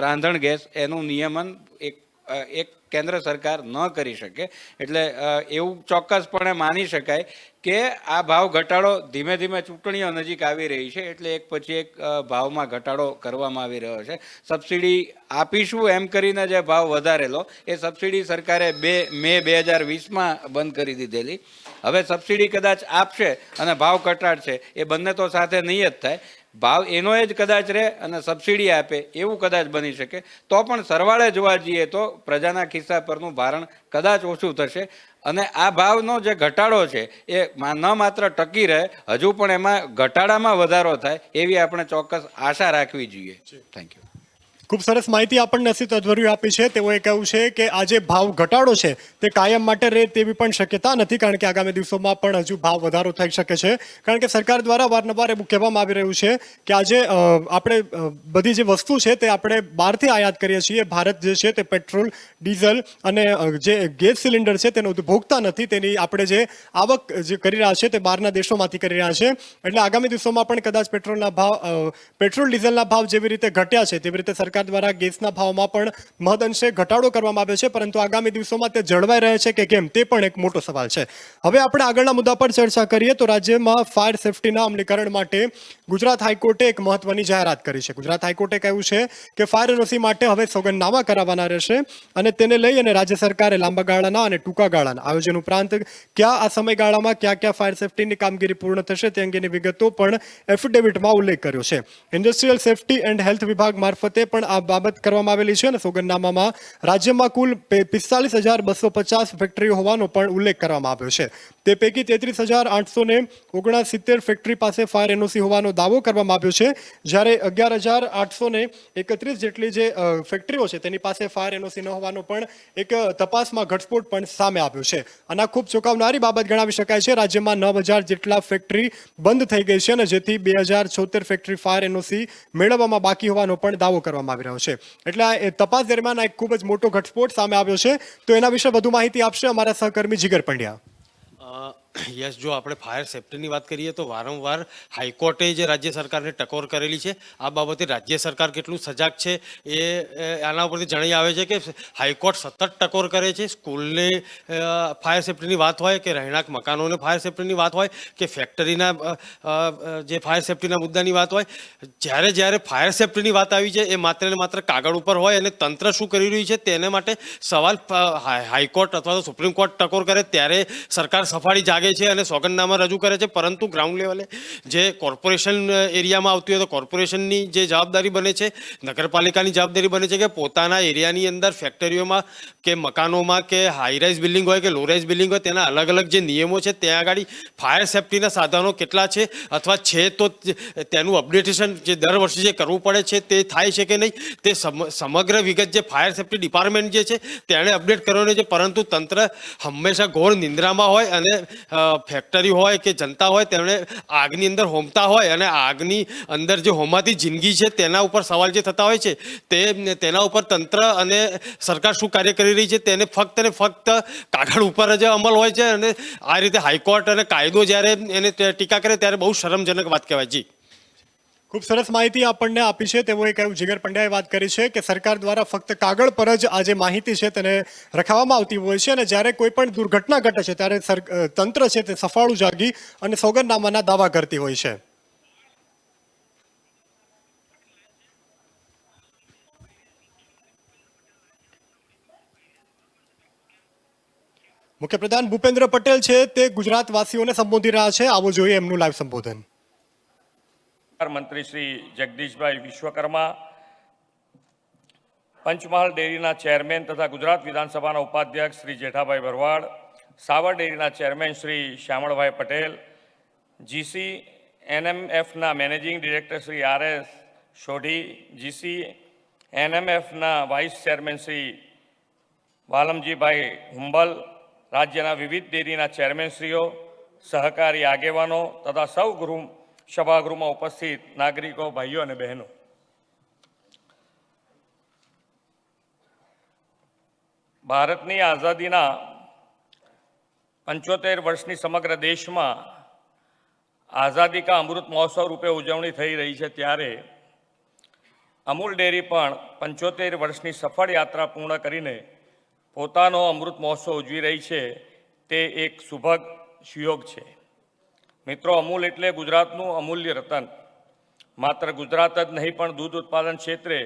S3: રાંધણ ગેસ એનું નિયમન એક કેન્દ્ર સરકાર ન કરી શકે. એટલે એવું ચોક્કસપણે માની શકાય કે આ ભાવ ઘટાડો ધીમે ધીમે ચૂંટણીઓ નજીક આવી રહી છે એટલે એક પછી એક ભાવમાં ઘટાડો કરવામાં આવી રહ્યો છે. સબસિડી આપીશું એમ કરીને જે ભાવ વધારેલો એ સબસિડી સરકારે મે 2020માં બંધ કરી દીધેલી. હવે સબસિડી કદાચ આપશે અને ભાવ ઘટાડશે, એ બંને તો સાથે નહીં જ થાય. ભાવ એનો જ કદાચ રહે અને સબસિડી આપે એવું કદાચ બની શકે, તો પણ સરવાળે જોવા જઈએ તો પ્રજાના ખિસ્સા પરનું ભારણ કદાચ ઓછું થશે. અને આ ભાવનો જે ઘટાડો છે એ ન માત્ર ટકી રહે, હજુ પણ એમાં ઘટાડામાં વધારો થાય એવી આપણે ચોક્કસ આશા રાખવી જોઈએ. Thank you.
S1: ખૂબ સરસ માહિતી આપણને અસિત અધ્વર્યું આપી છે. તેઓએ કહ્યું છે કે આ જે ભાવ ઘટાડો છે તે કાયમ માટે રહે તેવી પણ શક્યતા નથી, કારણ કે આગામી દિવસોમાં પણ હજુ ભાવ વધારો થઈ શકે છે. કારણ કે સરકાર દ્વારા વારંવાર એવું કહેવામાં આવી રહ્યું છે કે આજે આપણે બધી જે વસ્તુ છે તે આપણે બહારથી આયાત કરીએ છીએ. ભારત જે છે તે પેટ્રોલ, ડીઝલ અને જે ગેસ સિલિન્ડર છે તેનો ઉપભોગતા નથી. તેની આપણે જે આવક જે કરી રહ્યા છે તે બહારના દેશોમાંથી કરી રહ્યા છે. એટલે આગામી દિવસોમાં પણ કદાચ પેટ્રોલ ડીઝલના ભાવ જેવી રીતે ઘટ્યા છે તેવી રીતે સરકાર સરકાર દ્વારા ગેસના ભાવમાં પણ મહદઅંશે ઘટાડો કરવામાં આવ્યો છે, પરંતુ આગામી દિવસોમાં તે જળવાઈ રહે છે કે કેમ તે પણ એક મોટો સવાલ છે. હવે આપણે આગળના મુદ્દા પર ચર્ચા કરીએ તો રાજ્યમાં ફાયર સેફટીના અમલીકરણ માટે ગુજરાત હાઈકોર્ટે એક મહત્વની જાહેરાત કરી છે. ગુજરાત હાઈકોર્ટે કહ્યું છે કે ફાયર એનઓસી માટે હવે સોગંદનામા કરાવવાના રહેશે અને તેને લઈ અને રાજ્ય સરકારે લાંબા ગાળાના અને ટૂંકા ગાળાના આયોજન ઉપરાંત ક્યાં આ સમયગાળામાં ક્યાં ફાયર સેફટીની કામગીરી પૂર્ણ થશે તે અંગેની વિગતો પણ એફિડેવિટમાં ઉલ્લેખ કર્યો છે. ઇન્ડસ્ટ્રીયલ સેફટી એન્ડ હેલ્થ વિભાગ મારફતે પણ આ બાબત કરવામાં આવેલી છે અને સોગંદનામામાં રાજ્યમાં કુલ 45,250 ફેક્ટરીઓ હોવાનો પણ ઉલ્લેખ કરવામાં આવ્યો છે. તે પૈકી 33,869 ફેક્ટરી પાસે ફાયર એનઓસી હોવાનો દાવો કરવામાં આવ્યો છે, જ્યારે 11,831 જેટલી જે ફેક્ટરીઓ છે તેની પાસે ફાયર એનઓસી ન હોવાનો પણ એક તપાસમાં ઘટસ્ફોટ પણ સામે આવ્યો છે. અને આ ખૂબ ચોંકાવનારી બાબત ગણાવી શકાય છે. રાજ્યમાં 9,000 જેટલા ફેક્ટરી બંધ થઈ ગઈ છે અને જેથી 2,076 ફેક્ટરી ફાયર એનઓસી મેળવવામાં બાકી હોવાનો પણ દાવો કરવામાં આવી રહ્યો છે. એટલે આ તપાસ દરમિયાન એક ખૂબ જ મોટો ઘટસ્ફોટ સામે આવ્યો છે. તો એના વિશે વધુ માહિતી આપશે અમારા સહકર્મી જીગર પંડ્યા.
S4: યસ, જો આપણે ફાયર સેફ્ટીની વાત કરીએ તો વારંવાર હાઈકોર્ટે જે રાજ્ય સરકારને ટકોર કરેલી છે, આ બાબતે રાજ્ય સરકાર કેટલું સજાગ છે એ આના ઉપરથી જણાઈ આવે છે કે હાઈકોર્ટ સતત ટકોર કરે છે. સ્કૂલની ફાયર સેફ્ટીની વાત હોય કે રહેણાંક મકાનોને ફાયર સેફ્ટીની વાત હોય કે ફેક્ટરીના જે ફાયર સેફ્ટીના મુદ્દાની વાત હોય, જ્યારે ફાયર સેફ્ટીની વાત આવી છે એ માત્ર ને માત્ર કાગળ ઉપર હોય અને તંત્ર શું કરી રહ્યું છે તેને માટે સવાલ હાઈકોર્ટ અથવા તો સુપ્રીમ કોર્ટ ટકોર કરે ત્યારે સરકાર સફાળી જાગે છે અને સોગંદનામા રજૂ કરે છે. પરંતુ ગ્રાઉન્ડ લેવલે જે કોર્પોરેશન એરિયામાં આવતી હોય તો કોર્પોરેશનની જે જવાબદારી બને છે, નગરપાલિકાની જવાબદારી બને છે કે પોતાના એરિયાની અંદર ફેક્ટરીઓમાં કે મકાનોમાં કે હાઈરાઇઝ બિલ્ડિંગ હોય કે લો રાઇઝ બિલ્ડિંગ હોય તેના અલગ અલગ જે નિયમો છે ત્યાં આગળ ફાયર સેફ્ટીના સાધનો કેટલા છે અથવા છે તો તેનું અપડેટેશન જે દર વર્ષે જે કરવું પડે છે તે થાય છે કે નહીં તે સમગ્ર વિગત જે ફાયર સેફ્ટી ડિપાર્ટમેન્ટ જે છે તેણે અપડેટ કરવાનું છે. પરંતુ તંત્ર હંમેશા ઘોર નિંદ્રામાં હોય અને ફેક્ટરી હોય કે જનતા હોય તેમણે આગની અંદર હોમતા હોય અને આગની અંદર જે હોમાતી જિંદગી છે તેના ઉપર સવાલ જે થતા હોય છે તેના ઉપર તંત્ર અને સરકાર શું કાર્ય કરી રહી છે તેને ફક્ત ને ફક્ત કાગળ ઉપર જ અમલ હોય છે. અને આ રીતે હાઈકોર્ટ અને કાયદો જ્યારે એને ટીકા કરે ત્યારે બહુ શરમજનક વાત કહેવાય. જી,
S1: ખૂબ સરસ માહિતી આપણને આપી છે. તેઓએ કહ્યું, જીગર પંડ્યાએ વાત કરી છે કે સરકાર દ્વારા ફક્ત કાગળ પર જ આ જે માહિતી છે તેને રખાવવામાં આવતી હોય છે અને જ્યારે કોઈ પણ દુર્ઘટના ઘટે છે ત્યારે તંત્ર છે તે સફાળું જાગી અને સોગંદનામાના દાવા કરતી હોય છે. મુખ્યપ્રધાન ભૂપેન્દ્ર પટેલ છે તે ગુજરાતવાસીઓને સંબોધી રહ્યા છે. આવો જોઈએ એમનું લાઈવ સંબોધન.
S9: મંત્રી શ્રી જગદીશભાઈ વિશ્વકર્મા, પંચમહાલ ડેરીના ચેરમેન તથા ગુજરાત વિધાનસભાના ઉપાધ્યક્ષ શ્રી જેઠાભાઈ ભરવાડ, સાવર ડેરીના ચેરમેન શ્રી શ્યામળભાઈ પટેલ, જીસી એનએમએફના managing director Shri R S. Sodhi, GC એનએમએફના વાઇસ ચેરમેન શ્રી વાલમજીભાઈ હુંબલ, રાજ્યના વિવિધ ડેરીના ચેરમેનશ્રીઓ, સહકારી આગેવાનો તથા સૌ સભાગૃહમાં ઉપસ્થિત નાગરિકો, ભાઈઓ અને બહેનો, ભારતની આઝાદીના 75 વર્ષની સમગ્ર દેશમાં આઝાદી કા અમૃત મહોત્સવ રૂપે ઉજવણી થઈ રહી છે ત્યારે અમૂલ ડેરી પણ 75 વર્ષની સફળ યાત્રા પૂર્ણ કરીને પોતાનો અમૃત મહોત્સવ ઉજવી રહી છે. તે એક સુભગ સુયોગ છે. મિત્રો, અમૂલ એટલે ગુજરાતનું અમૂલ્ય રતન. માત્ર ગુજરાત જ નહીં પણ દૂધ ઉત્પાદન ક્ષેત્રે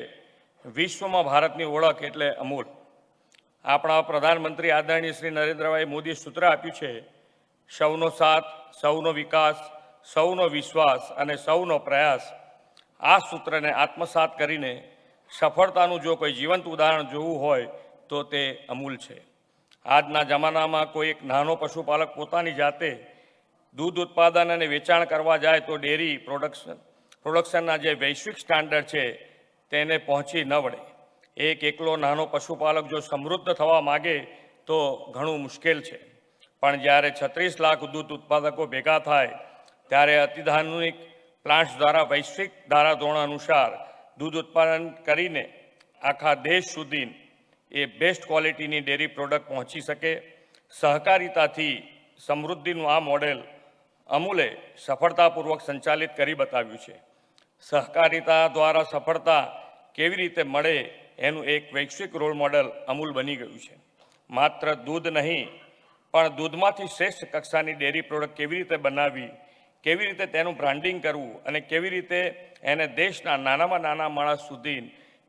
S9: વિશ્વમાં ભારતની ઓળખ એટલે અમૂલ. આપણા પ્રધાનમંત્રી આદરણીય શ્રી નરેન્દ્રભાઈ મોદીએ સૂત્ર આપ્યું છે, સૌનો સાથ, સૌનો વિકાસ, સૌનો વિશ્વાસ અને સૌનો પ્રયાસ. આ સૂત્રને આત્મસાત કરીને સફળતાનું જો કોઈ જીવંત ઉદાહરણ જોવું હોય તો તે અમૂલ છે. આજના જમાનામાં કોઈ એક નાનો પશુપાલક પોતાની જાતે દૂધ ઉત્પાદન અને વેચાણ કરવા જાય તો ડેરી પ્રોડક્શનના જે વૈશ્વિક સ્ટાન્ડર્ડ છે તેને પહોંચી ન વળે. એકલો નાનો પશુપાલક જો સમૃદ્ધ થવા માગે તો ઘણું મુશ્કેલ છે. પણ જ્યારે 36 લાખ દૂધ ઉત્પાદકો ભેગા થાય ત્યારે અત્યાધુનિક પ્લાન્ટ્સ દ્વારા વૈશ્વિક ધારાધોરણ અનુસાર દૂધ ઉત્પાદન કરીને આખા દેશ સુધી એ બેસ્ટ ક્વોલિટીની ડેરી પ્રોડક્ટ પહોંચી શકે. સહકારિતાથી સમૃદ્ધિનું આ મોડેલ અમૂલે સફળતાપૂર્વક સંચાલિત કરી બતાવ્યું છે. સહકારિતા દ્વારા સફળતા કેવી રીતે મળે એનું એક વૈશ્વિક રોલ મોડલ અમૂલ બની ગયું છે. માત્ર દૂધ નહીં પણ દૂધમાંથી શ્રેષ્ઠ કક્ષાની ડેરી પ્રોડક્ટ કેવી રીતે બનાવવી, કેવી રીતે તેનું બ્રાન્ડિંગ કરવું અને કેવી રીતે એને દેશના નાનામાં નાના માણસ સુધી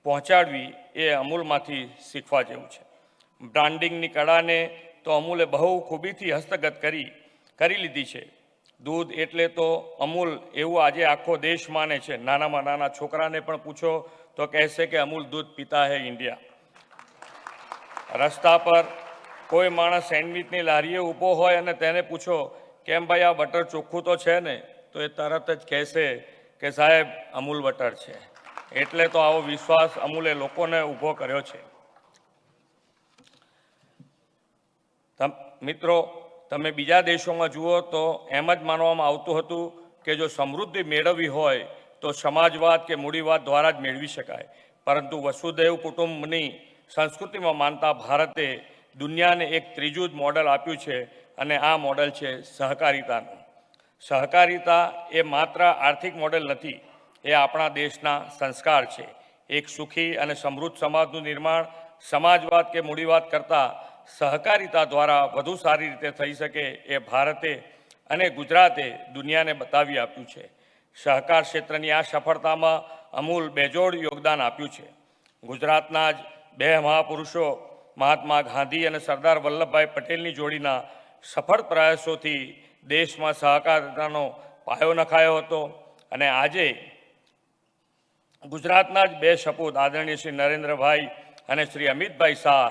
S9: પહોંચાડવી એ અમૂલમાંથી શીખવા જેવું છે. બ્રાન્ડિંગની કળાને તો અમૂલે બહુ ખૂબીથી હસ્તગત કરી લીધી છે. દૂધ એટલે તો અમૂલ એવું આજે આખો દેશ માને છે. નાનામાં નાના છોકરાને પણ પૂછો તો કહેશે કે અમૂલ દૂધ પીતા હૈ ઇન્ડિયા. રસ્તા પર કોઈ માણસ સેન્ડવિચની લારીએ ઊભો હોય અને તેને પૂછો કેમ ભાઈ આ બટર ચોખ્ખું તો છે ને, તો એ તરત જ કહેશે કે સાહેબ અમૂલ બટર છે. એટલે તો આવો વિશ્વાસ અમૂલે લોકોને ઊભો કર્યો છે. મિત્રો, તમે બીજા દેશોમાં જુઓ તો એમ જ માનવામાં આવતું હતું કે જો સમૃદ્ધિ મેળવવી હોય તો સમાજવાદ કે મૂડીવાદ દ્વારા જ મેળવી શકાય. પરંતુ વસુધૈવ કુટુંબની સંસ્કૃતિમાં માનતા ભારતે દુનિયાને એક ત્રીજું જ મોડલ આપ્યું છે અને આ મોડલ છે સહકારિતાનું. સહકારિતા એ માત્ર આર્થિક મોડેલ નથી, એ આપણા દેશના સંસ્કાર છે. એક સુખી અને સમૃદ્ધ સમાજનું નિર્માણ સમાજવાદ કે મૂડીવાદ કરતાં સહકારિતા દ્વારા વધુ સારી રીતે થઈ શકે એ ભારતે અને ગુજરાતે દુનિયાને બતાવી આપ્યું છે. સહકાર ક્ષેત્રની આ સફળતામાં અમૂલ બેજોડ યોગદાન આપ્યું છે. ગુજરાતના જ બે મહાપુરુષો મહાત્મા ગાંધી અને સરદાર વલ્લભભાઈ પટેલની જોડીના સફળ પ્રયાસોથી દેશમાં સહકારિતાનો પાયો નખાયો હતો અને આજે ગુજરાતના જ બે સપૂત આદરણીય શ્રી નરેન્દ્રભાઈ અને શ્રી અમિતભાઈ શાહ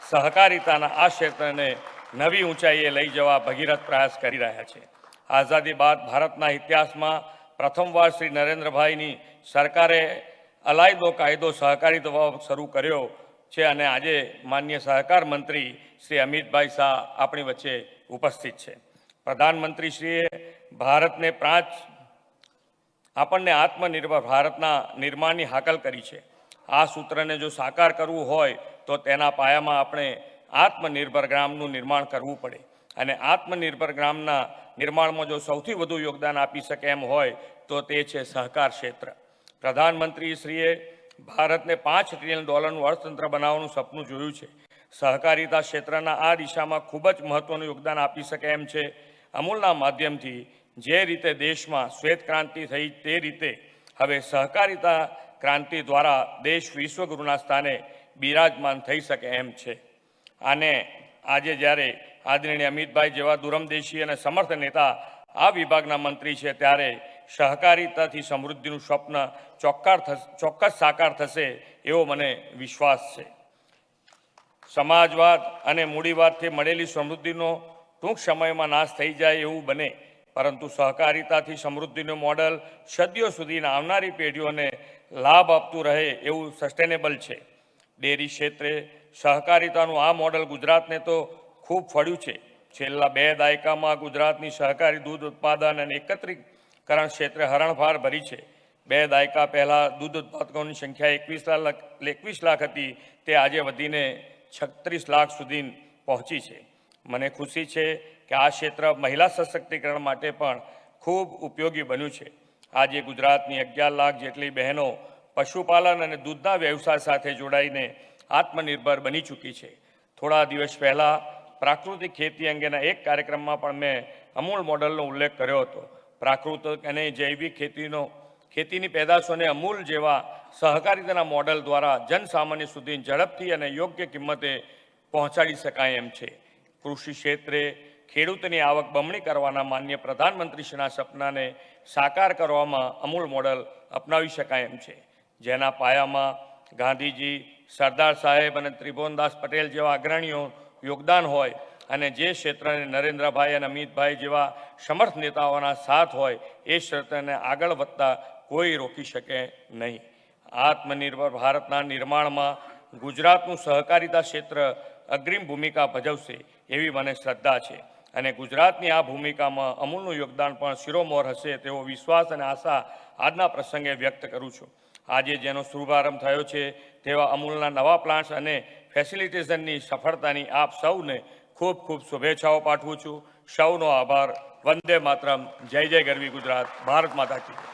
S9: સહકારિતાના આ ક્ષેત્રને નવી ઊંચાઈએ લઈ જવા ભગીરથ પ્રયાસ કરી રહ્યા છે. આઝાદી બાદ ભારતના ઇતિહાસમાં પ્રથમવાર શ્રી નરેન્દ્રભાઈની સરકારે અલાયદો કાયદો સહકારિતા શરૂ કર્યો છે અને આજે માન્ય સહકાર મંત્રી શ્રી અમિતભાઈ શાહ આપણી વચ્ચે ઉપસ્થિત છે. પ્રધાનમંત્રીશ્રીએ ભારતને આપણને આત્મનિર્ભર ભારતના નિર્માણની હાકલ કરી છે. આ સૂત્રને જો સાકાર કરવું હોય તો તેના પાયામાં આપણે આત્મનિર્ભર ગ્રામનું નિર્માણ કરવું પડે અને આત્મનિર્ભર ગ્રામના નિર્માણમાં જો સૌથી વધુ યોગદાન આપી શકે એમ હોય તો તે છે સહકાર ક્ષેત્ર. પ્રધાનમંત્રીશ્રીએ ભારતને $5 ટ્રિલિયન અર્થતંત્ર બનાવવાનું સપનું જોયું છે. સહકારિતા ક્ષેત્રના આ દિશામાં ખૂબ જ મહત્ત્વનું યોગદાન આપી શકે એમ છે. અમૂલના માધ્યમથી જે રીતે દેશમાં શ્વેત ક્રાંતિ થઈ તે રીતે હવે સહકારિતા ક્રાંતિ દ્વારા દેશ વિશ્વગુરુના સ્થાને બિરાજમાન થઈ શકે એમ છે. આને આજે જ્યારે આદરણીય અમિતભાઈ જેવા દૂરમદેશી અને સમર્થ નેતા આ વિભાગના મંત્રી છે ત્યારે સહકારિતાથી સમૃદ્ધિનું સ્વપ્ન ચોક્કસ સાકાર થશે એવો મને વિશ્વાસ છે. સમાજવાદ અને મૂડીવાદથી મળેલી સમૃદ્ધિનો ટૂંક સમયમાં નાશ થઈ જાય એવું બને, પરંતુ સહકારિતાથી સમૃદ્ધિનું મોડલ સદીઓ સુધીના આવનારી પેઢીઓને લાભ આપતું રહે એવું સસ્ટેનેબલ છે. ડેરી ક્ષેત્રે સહકારિતાનું આ મોડલ ગુજરાતને તો ખૂબ ફળ્યું છે. છેલ્લા 2 દાયકામાં ગુજરાતની સહકારી દૂધ ઉત્પાદન અને એકત્રીકરણ ક્ષેત્રે હરણફાળ ભરી છે. 2 દાયકા પહેલાં દૂધ ઉત્પાદકોની સંખ્યા 21 લાખ હતી, તે આજે વધીને 36 લાખ સુધી પહોંચી છે. મને ખુશી છે કે આ ક્ષેત્ર મહિલા સશક્તિકરણ માટે પણ ખૂબ ઉપયોગી બન્યું છે. આજે ગુજરાતની 11 લાખ જેટલી બહેનો પશુપાલન અને દૂધના વ્યવસાય સાથે જોડાઈને આત્મનિર્ભર બની ચૂકી છે. થોડા દિવસ પહેલાં પ્રાકૃતિક ખેતી અંગેના એક કાર્યક્રમમાં પણ મેં અમૂલ મોડલનો ઉલ્લેખ કર્યો હતો. પ્રાકૃતિક અને જૈવિક ખેતીની પેદાશોને અમૂલ જેવા સહકારિતાના મોડલ દ્વારા જનસામાન્ય સુધી ઝડપથી અને યોગ્ય કિંમતે પહોંચાડી શકાય એમ છે. કૃષિ ક્ષેત્રે ખેડૂતની આવક બમણી કરવાના માન્ય પ્રધાનમંત્રીશ્રીના સપનાને સાકાર કરવામાં અમૂલ મોડલ અપનાવી શકાય એમ છે. જેના પાયામાં ગાંધીજી, સરદાર સાહેબ અને ત્રિભુવનદાસ પટેલ જેવા અગ્રણીઓ યોગદાન હોય અને જે ક્ષેત્રને નરેન્દ્રભાઈ અને અમિતભાઈ જેવા સમર્થ નેતાઓના સાથ હોય એ ક્ષેત્રને આગળ વધતા કોઈ રોકી શકે નહીં. આત્મનિર્ભર ભારતના નિર્માણમાં ગુજરાતનું સહકારિતા ક્ષેત્ર અગ્રીમ ભૂમિકા ભજવશે એવી મને શ્રદ્ધા છે અને ગુજરાતની આ ભૂમિકામાં અમૂલનું યોગદાન પણ શિરોમોર હશે તેવો વિશ્વાસ અને આશા આજના પ્રસંગે વ્યક્ત કરું છું. આજે જેનો શુભારંભ થયો છે તેવા અમૂલના નવા પ્લાન્ટ્સ અને ફેસિલિટેશનની સફળતાની આપ સૌને ખૂબ ખૂબ શુભેચ્છાઓ પાઠવું છું. સૌનો આભાર. વંદે માતરમ. જય જય ગરવી ગુજરાત. ભારત માતા કી જય.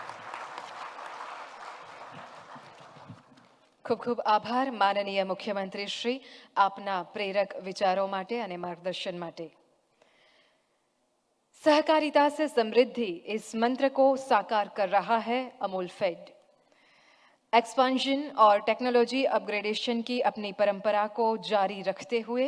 S10: ખૂબ ખૂબ આભાર માનનીય મુખ્યમંત્રી શ્રી, આપના પ્રેરક વિચારો માટે અને માર્ગદર્શન માટે। सहकारिता से समृद्धि इस मंत्र को साकार कर रहा है अमूल फेड। एक्सपेंशन और टेक्नोलॉजी अपग्रेडेशन की अपनी परंपरा को जारी रखते हुए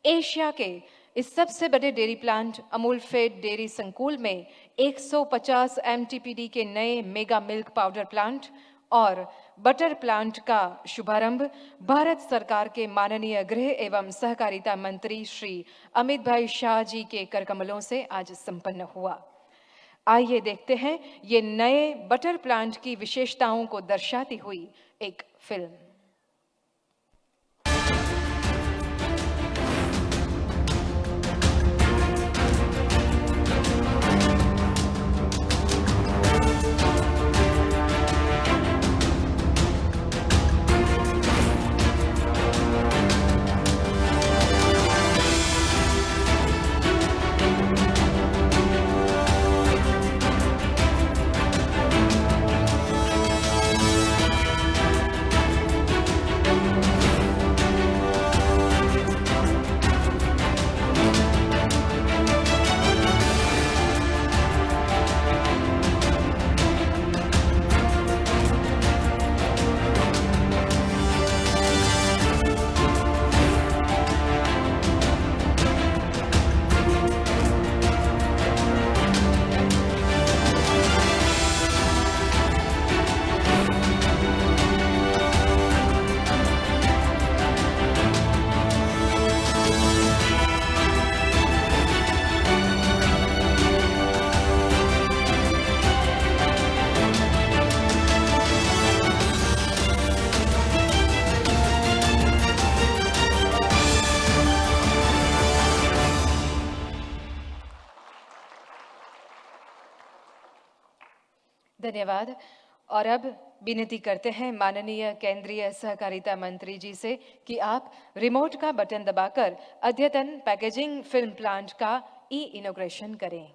S10: एशिया के इस सबसे बड़े dairy plant Amul fed dairy संकुल में 150 MTPD के नए मेगा मिल्क पाउडर प्लांट और बटर प्लांट का शुभारंभ भारत सरकार के माननीय गृह एवं सहकारिता मंत्री श्री अमित भाई शाह जी के करकमलों से आज संपन्न हुआ। आइए देखते हैं ये नए बटर प्लांट की विशेषताओं को दर्शाती हुई एक फिल्म। धन्यवाद। और अब विनती करते हैं माननीय केंद्रीय सहकारिता मंत्री जी से कि आप रिमोट का बटन दबाकर अद्यतन पैकेजिंग फिल्म प्लांट का इनॉग्रेशन करें।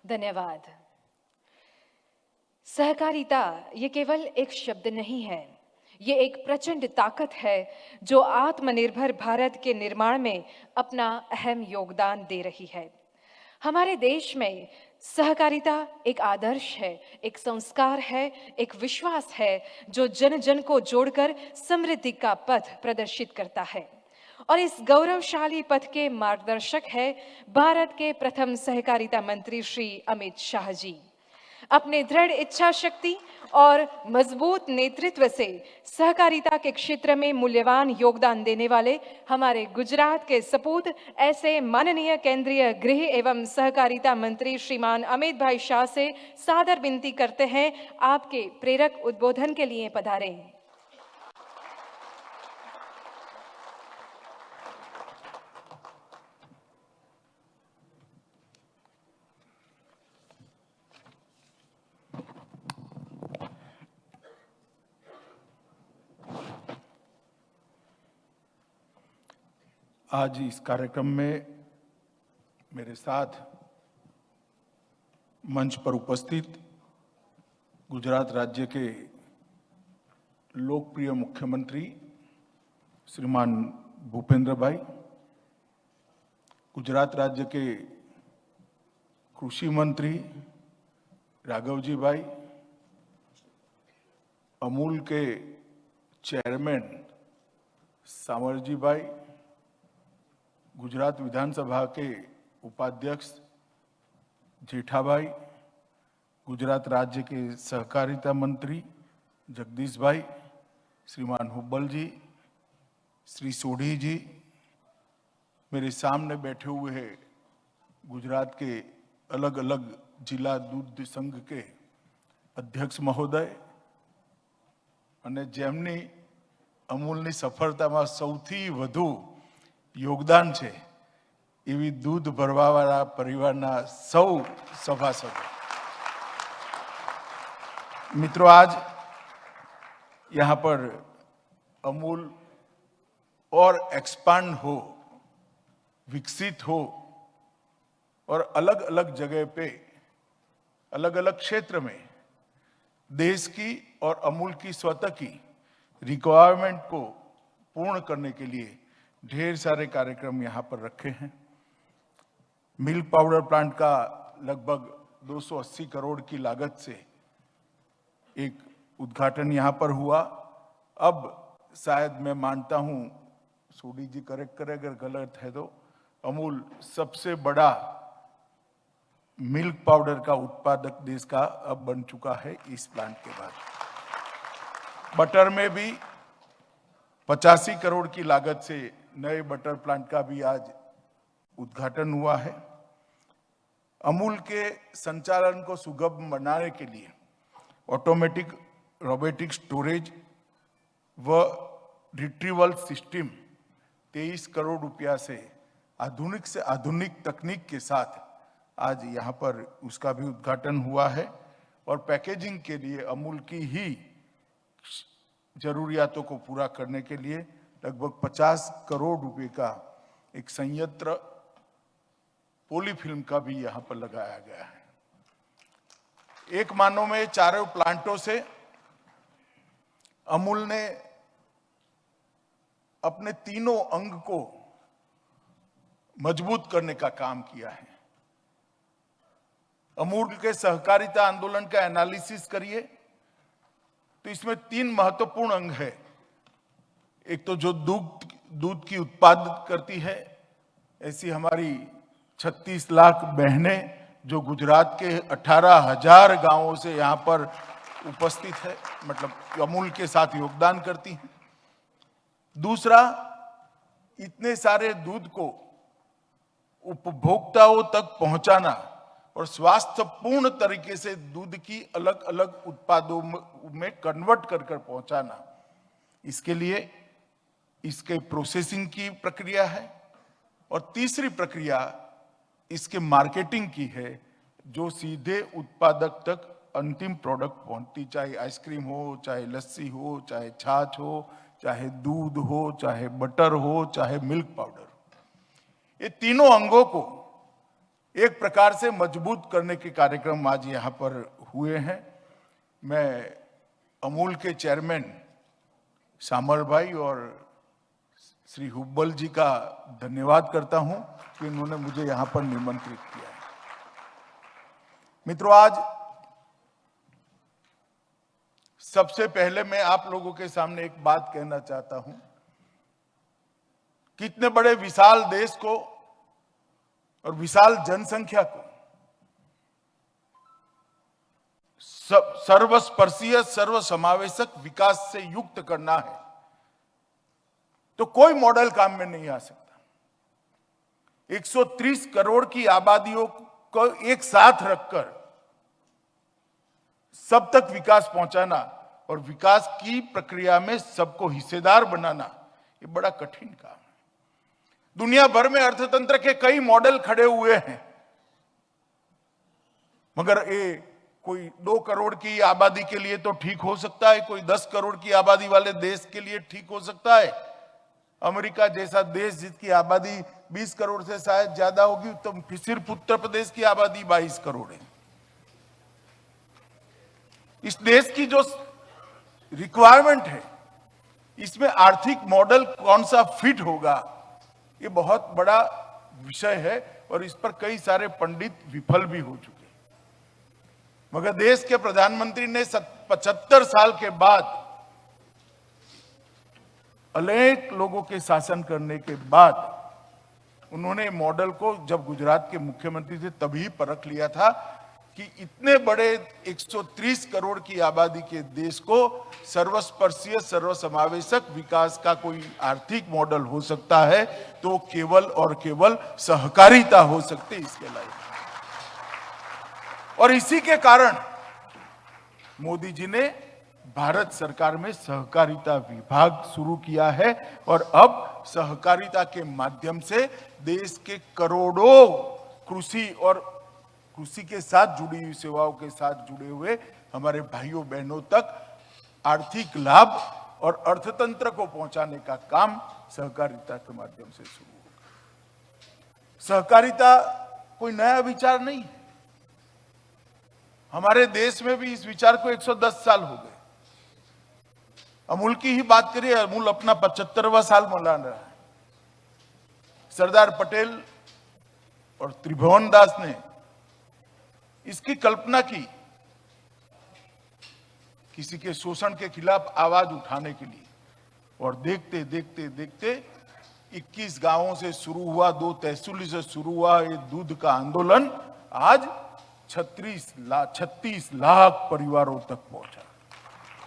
S10: धन्यवाद। सहकारिता ये केवल एक शब्द नहीं है, ये एक प्रचंड ताकत है जो आत्मनिर्भर भारत के निर्माण में अपना अहम योगदान दे रही है। हमारे देश में सहकारिता एक आदर्श है, एक संस्कार है, एक विश्वास है जो जन जन को जोड़कर समृद्धि का पथ प्रदर्शित करता है। और इस गौरवशाली पथ के मार्गदर्शक है भारत के प्रथम सहकारिता मंत्री श्री अमित शाह जी। अपने दृढ़ इच्छा शक्ति और मजबूत नेतृत्व से सहकारिता के क्षेत्र में मूल्यवान योगदान देने वाले हमारे गुजरात के सपूत ऐसे माननीय केंद्रीय गृह एवं सहकारिता मंत्री श्रीमान अमित भाई शाह से सादर विनती करते हैं, आपके प्रेरक उद्बोधन के लिए पधारें।
S11: आज इस कार्यक्रम में मेरे साथ मंच पर उपस्थित गुजरात राज्य के लोकप्रिय मुख्यमंत्री श्रीमान भूपेंद्र भाई, गुजरात राज्य के कृषि मंत्री राघवजी भाई, अमूल के चेयरमैन सामरजी भाई, गुजरात विधानसभा के उपाध्यक्ष जेठाभाई, गुजरात राज्य के सहकारिता मंत्री जगदीश भाई, श्रीमान हुब्बल जी, श्री सोढ़ी जी, मेरे सामने बैठे हुए हैं गुजरात के अलग अलग जिला दूध संघ के अध्यक्ष महोदय અને જેમની અમૂલની સફળતામાં સૌથી વધુ યોગદાન છે એવી દૂધ ભરવાવાળા પરિવારના સૌ સભાસદો। मित्रों, आज यहाँ पर अमूल और एक्सपांड हो, विकसित हो और अलग अलग जगह पे अलग अलग क्षेत्र में देश की और अमूल की स्वतः की रिक्वायरमेंट को पूर्ण करने के लिए ढेर सारे कार्यक्रम यहाँ पर रखे हैं। मिल्क पाउडर प्लांट का लगभग 280 करोड़ की लागत से एक उद्घाटन यहाँ पर हुआ। अब शायद मैं मानता हूँ, सोडी जी करेक्ट करे अगर गलत है तो, अमूल सबसे बड़ा मिल्क पाउडर का उत्पादक देश का अब बन चुका है इस प्लांट के बाद। बटर में भी 85 करोड़ की लागत से नए बटर प्लांट का भी आज उद्घाटन हुआ है। अमूल के संचालन को सुगम बनाने के लिए ऑटोमेटिक रोबोटिक स्टोरेज व रिट्रीवल सिस्टम 23 करोड़ रुपया से आधुनिक तकनीक के साथ आज यहाँ पर उसका भी उद्घाटन हुआ है। और पैकेजिंग के लिए अमूल की ही जरूरियातों को पूरा करने के लिए लगभग 50 करोड़ रुपए का एक संयंत्र पॉलीफिल्म का भी यहाँ पर लगाया गया है। एक मानो में चारों प्लांटों से अमूल ने अपने तीनों अंग को मजबूत करने का काम किया है। अमूल के सहकारिता आंदोलन का एनालिसिस करिए तो इसमें 3 महत्वपूर्ण अंग है। एक तो जो दूध की उत्पादन करती है, ऐसी हमारी 36 लाख बहनें जो गुजरात के 18,000 गांवों से यहाँ पर उपस्थित है, मतलब अमूल के साथ योगदान करती हैं। दूसरा, इतने सारे दूध को उपभोक्ताओं तक पहुंचाना और स्वास्थ्यपूर्ण तरीके से दूध की अलग अलग उत्पादों में कन्वर्ट कर पहुंचाना, इसके लिए इसके प्रोसेसिंग की प्रक्रिया है। और तीसरी प्रक्रिया इसके मार्केटिंग की है, जो सीधे उत्पादक तक अंतिम प्रोडक्ट पहुंचती, चाहे आइसक्रीम हो, चाहे लस्सी हो, चाहे छाछ हो, चाहे दूध हो, चाहे बटर हो, चाहे मिल्क पाउडर। ये तीनों अंगों को एक प्रकार से मजबूत करने के कार्यक्रम आज यहाँ पर हुए हैं। मैं अमूल के चेयरमैन सामर भाई और श्री हुब्बल जी का धन्यवाद करता हूं कि उन्होंने मुझे यहाँ पर निमंत्रित किया है। मित्रों, आज सबसे पहले मैं आप लोगों के सामने एक बात कहना चाहता हूं कि इतने बड़े विशाल देश को और विशाल जनसंख्या को सर्वस्पर्शीय सर्वसमावेशक विकास से युक्त करना है तो कोई मॉडल काम में नहीं आ सकता। 130 करोड़ की आबादियों को एक साथ रखकर सब तक विकास पहुंचाना और विकास की प्रक्रिया में सबको हिस्सेदार बनाना, ये बड़ा कठिन काम है। दुनिया भर में अर्थतंत्र के कई मॉडल खड़े हुए हैं, मगर ये कोई 2 करोड़ की आबादी के लिए तो ठीक हो सकता है, कोई 10 करोड़ की आबादी वाले देश के लिए ठीक हो सकता है। अमेरिका जैसा देश जिसकी आबादी 20 करोड़ से शायद ज्यादा होगी, तो सिर्फ उत्तर प्रदेश की आबादी 22 करोड़ है। इस देश की जो रिक्वायरमेंट है, इसमें आर्थिक मॉडल कौन सा फिट होगा, ये बहुत बड़ा विषय है और इस पर कई सारे पंडित विफल भी हो चुके। मगर देश के प्रधानमंत्री ने 75 साल के बाद, अनेक लोगों के शासन करने के बाद, उन्होंने मॉडल को जब गुजरात के मुख्यमंत्री थे तभी परख लिया था कि इतने बड़े 130 करोड़ की आबादी के देश को सर्वस्पर्शीय सर्वसमावेशक विकास का कोई आर्थिक मॉडल हो सकता है तो केवल और केवल सहकारिता हो सकती, इसके लायक। और इसी के कारण मोदी जी ने भारत सरकार में सहकारिता विभाग शुरू किया है और अब सहकारिता के माध्यम से देश के करोड़ों कृषि और कृषि के साथ जुड़ी हुई सेवाओं के साथ जुड़े हुए हमारे भाइयों बहनों तक आर्थिक लाभ और अर्थतंत्र को पहुंचाने का काम सहकारिता के माध्यम से शुरू होगा। सहकारिता कोई नया विचार नहीं है, हमारे देश में भी इस विचार को 110 साल हो गए। अमूल की ही बात करिए, अमूल अपना 75वां साल मना रहा है। सरदार पटेल और त्रिभुवन दास ने इसकी कल्पना की किसी के शोषण के खिलाफ आवाज उठाने के लिए, और देखते देखते देखते 21 गांवों से शुरू हुआ, 2 तहसील से शुरू हुआ ये दूध का आंदोलन आज 36 लाख परिवारों तक पहुंचा।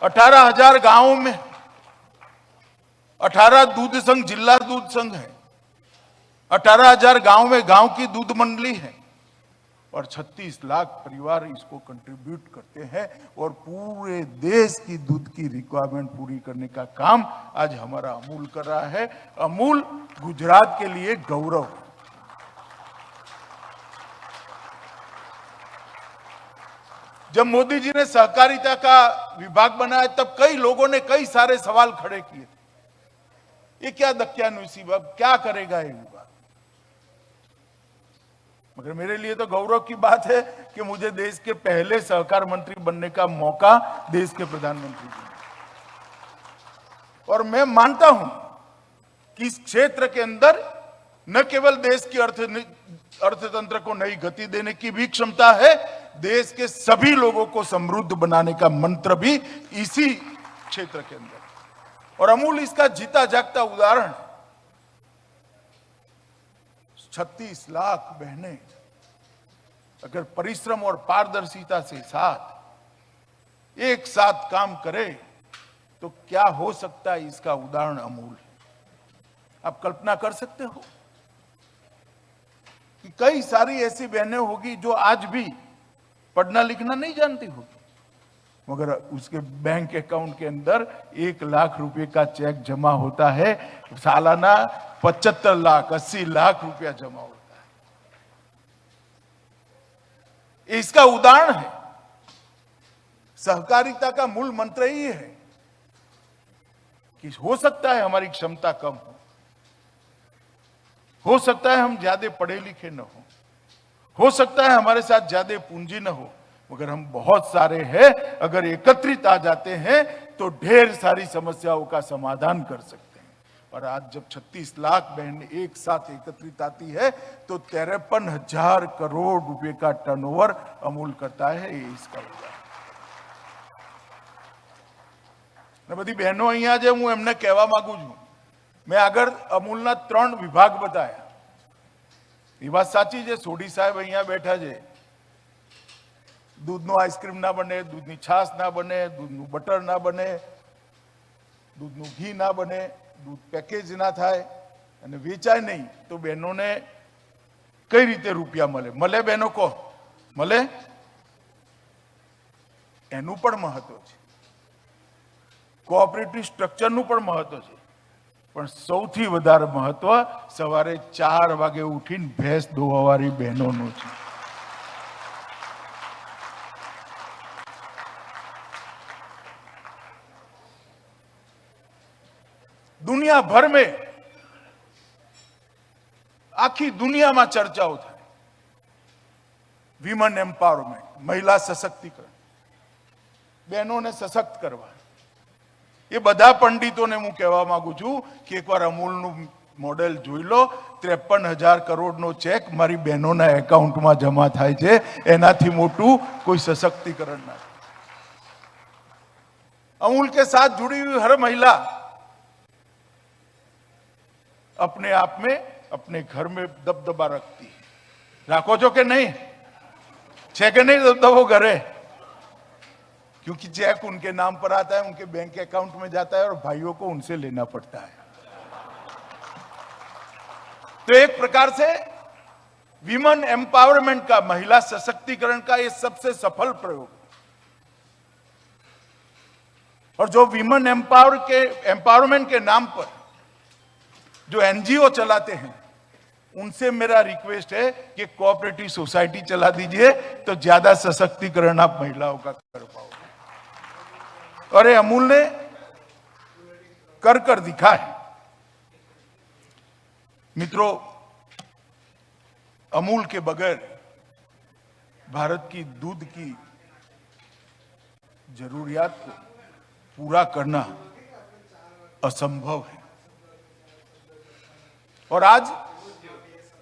S11: 18,000 गांवों में 18 दूध संघ, जिला दूध संघ है, 18,000 गांव में गांव की दूध मंडली है और 36 लाख परिवार इसको कंट्रीब्यूट करते हैं और पूरे देश की दूध की रिक्वायरमेंट पूरी करने का काम आज हमारा अमूल कर रहा है। अमूल गुजरात के लिए गौरव है। जब मोदी जी ने सहकारिता का विभाग बनाया तब कई लोगों ने कई सारे सवाल खड़े किए। ये क्या दक्यानुसी, क्या करेगा ये विभाग? मगर मेरे लिए तो गौरव की बात है कि मुझे देश के पहले सहकार मंत्री बनने का मौका देश के प्रधानमंत्री जी ने, और मैं मानता हूं कि इस क्षेत्र के अंदर न केवल देश की अर्थतंत्र को नई गति देने की भी क्षमता है, देश के सभी लोगों को समृद्ध बनाने का मंत्र भी इसी क्षेत्र के अंदर, और अमूल इसका जीता जागता उदाहरण। 36 लाख बहनें अगर परिश्रम और पारदर्शिता से साथ एक साथ काम करे तो क्या हो सकता है, इसका उदाहरण अमूल है। आप कल्पना कर सकते हो कि कई सारी ऐसी बहनें होगी जो आज भी पढ़ना लिखना नहीं जानती होगी, मगर उसके बैंक अकाउंट के अंदर 1 लाख रुपए का चेक जमा होता है, सालाना 75 लाख 80 लाख रुपया जमा होता है। इसका उदाहरण है। सहकारिता का मूल मंत्र ही है कि हो सकता है हमारी क्षमता कम हो सकता है हम ज्यादा पढ़े लिखे न हो सकता है हमारे साथ ज्यादा पूंजी न हो, मगर हम बहुत सारे हैं, अगर एकत्रित आ जाते हैं तो ढेर सारी समस्याओं का समाधान कर सकते हैं। और आज जब 36 लाख बहन एक साथ एकत्रित आती है तो 53,000 करोड़ रुपए का टर्नओवर अमूल करता है। ये इसका उदाहरण। बधी बहनों અહીંયા જે હું એમને કહેવા માંગુ છું, મેં આગળ અમૂલના 3 વિભાગ બતાયા। એ વાત સાચી છે, સોઢી સાહેબ અહીંયા બેઠા છે, दूधનો આઈસ્ક્રીમ ના બને, दूधની છાશ ના બને, दूधનું બટર ના બને, दूधનું ઘી ના બને, दूध પેકેજ ના થાય અને વેચાય નહીં તો બહેનોને કઈ રીતે રૂપિયા મળે? મળે બહેનો કહો, મળે? એનું પણ મહત્વ છે, કોઓપરેટિવ સ્ટ્રક્ચરનું પણ મહત્વ છે, પણ સૌથી વધારે મહત્વ સવારે 4 વાગે ઉઠીને ભેંસ દોવાવાળી બહેનોનું છે। दुनिया भर में, आखी दुनिया में चर्चाओं थाय विमन एम्पावरमेंट, महिला सशक्तिकरण। બહેનોને સશક્ત કરવા. એ બધા પંડિતોને હું કહેવા માંગુ છું કે એકવાર અમૂલનું મોડેલ જોઈ લો. 53,000 કરોડનો ચેક મારી બહેનોના એકાઉન્ટમાં જમા થાય છે. એનાથી મોટું કોઈ સશક્તિકરણ નથી. अमूल के साथ जुड़ी हुई हर महिला अपने आप में अपने घर में दबदबा रखती है. राखो છો કે नहीं? છે કે नहीं दबदबो घरे? क्योंकि चेक उनके नाम पर आता है, उनके बैंक अकाउंट में जाता है और भाइयों को उनसे लेना पड़ता है. तो एक प्रकार से विमेन एम्पावरमेंट का, महिला सशक्तिकरण का ये सबसे सफल प्रयोग. और जो विमेन एम्पावरमेंट के नाम पर जो एनजीओ चलाते हैं, उनसे मेरा रिक्वेस्ट है कि कोऑपरेटिव सोसाइटी चला दीजिए तो ज्यादा सशक्तिकरण आप महिलाओं का कर पाओगे. और ये अमूल ने कर दिखा है. मित्रों, अमूल के बगैर भारत की दूध की जरूरियात को पूरा करना असंभव है. और आज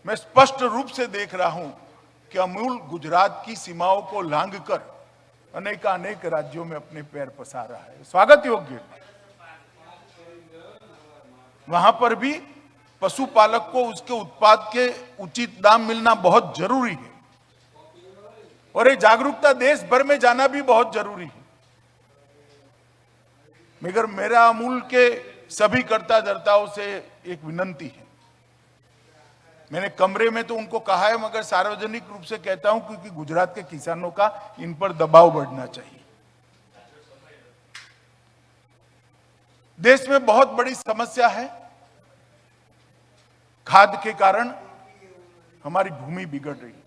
S11: मैं स्पष्ट रूप से देख रहा हूं कि अमूल गुजरात की सीमाओं को लांघकर अनेक राज्यों में अपने पैर पसार रहा है. स्वागत योग्य. वहां पर भी पशुपालक को उसके उत्पाद के उचित दाम मिलना बहुत जरूरी है. और ये जागरूकता देश भर में जाना भी बहुत जरूरी है. मगर मेरा अमूल के सभी कर्ता धर्ताओं से एक विनंती है. मैंने कमरे में तो उनको कहा है, मगर सार्वजनिक रूप से कहता हूं, क्योंकि गुजरात के किसानों का इन पर दबाव बढ़ना चाहिए. देश में बहुत बड़ी समस्या है. खाद के कारण हमारी भूमि बिगड़ रही है.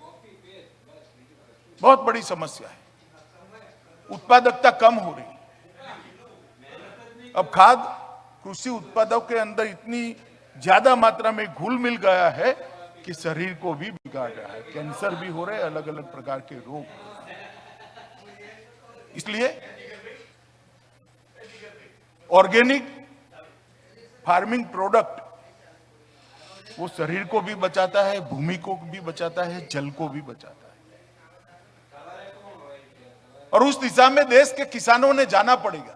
S11: बहुत बड़ी समस्या है. उत्पादकता कम हो रही है. अब खाद कृषि उत्पादों के अंदर इतनी ज्यादा मात्रा में घुल मिल गया है कि शरीर को भी बिगाड़ रहा है. कैंसर भी हो रहे, अलग अलग प्रकार के रोग. इसलिए ऑर्गेनिक फार्मिंग प्रोडक्ट वो शरीर को भी बचाता है, भूमि को भी बचाता है, जल को भी बचाता है. और उस दिशा में देश के किसानों ने जाना पड़ेगा.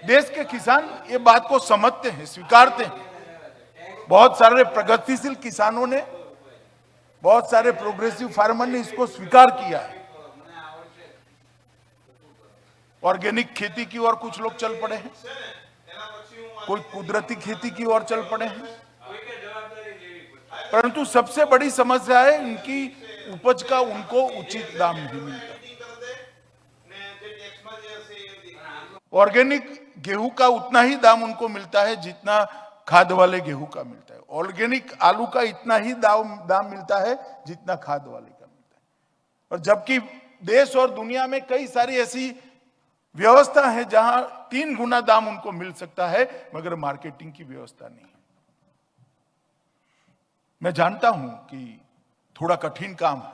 S11: देश के किसान ये बात को समझते हैं, स्वीकारते हैं. बहुत सारे प्रगतिशील किसानों ने, बहुत सारे प्रोग्रेसिव फार्मर ने इसको स्वीकार किया है. ऑर्गेनिक खेती की ओर कुछ लोग चल पड़े हैं, कोई कुदरती खेती की ओर चल पड़े हैं. परंतु सबसे बड़ी समस्या है इनकी उपज का उनको उचित दाम नहीं मिलता. ऑर्गेनिक गेहूं का उतना ही दाम उनको मिलता है जितना खाद वाले गेहूं का मिलता है. ऑर्गेनिक आलू का इतना ही दाम मिलता है जितना खाद वाले का मिलता है. और जबकि देश और दुनिया में कई सारी ऐसी व्यवस्था है जहां 3 गुना दाम उनको मिल सकता है, मगर मार्केटिंग की व्यवस्था नहीं है. मैं जानता हूं कि थोड़ा कठिन काम है,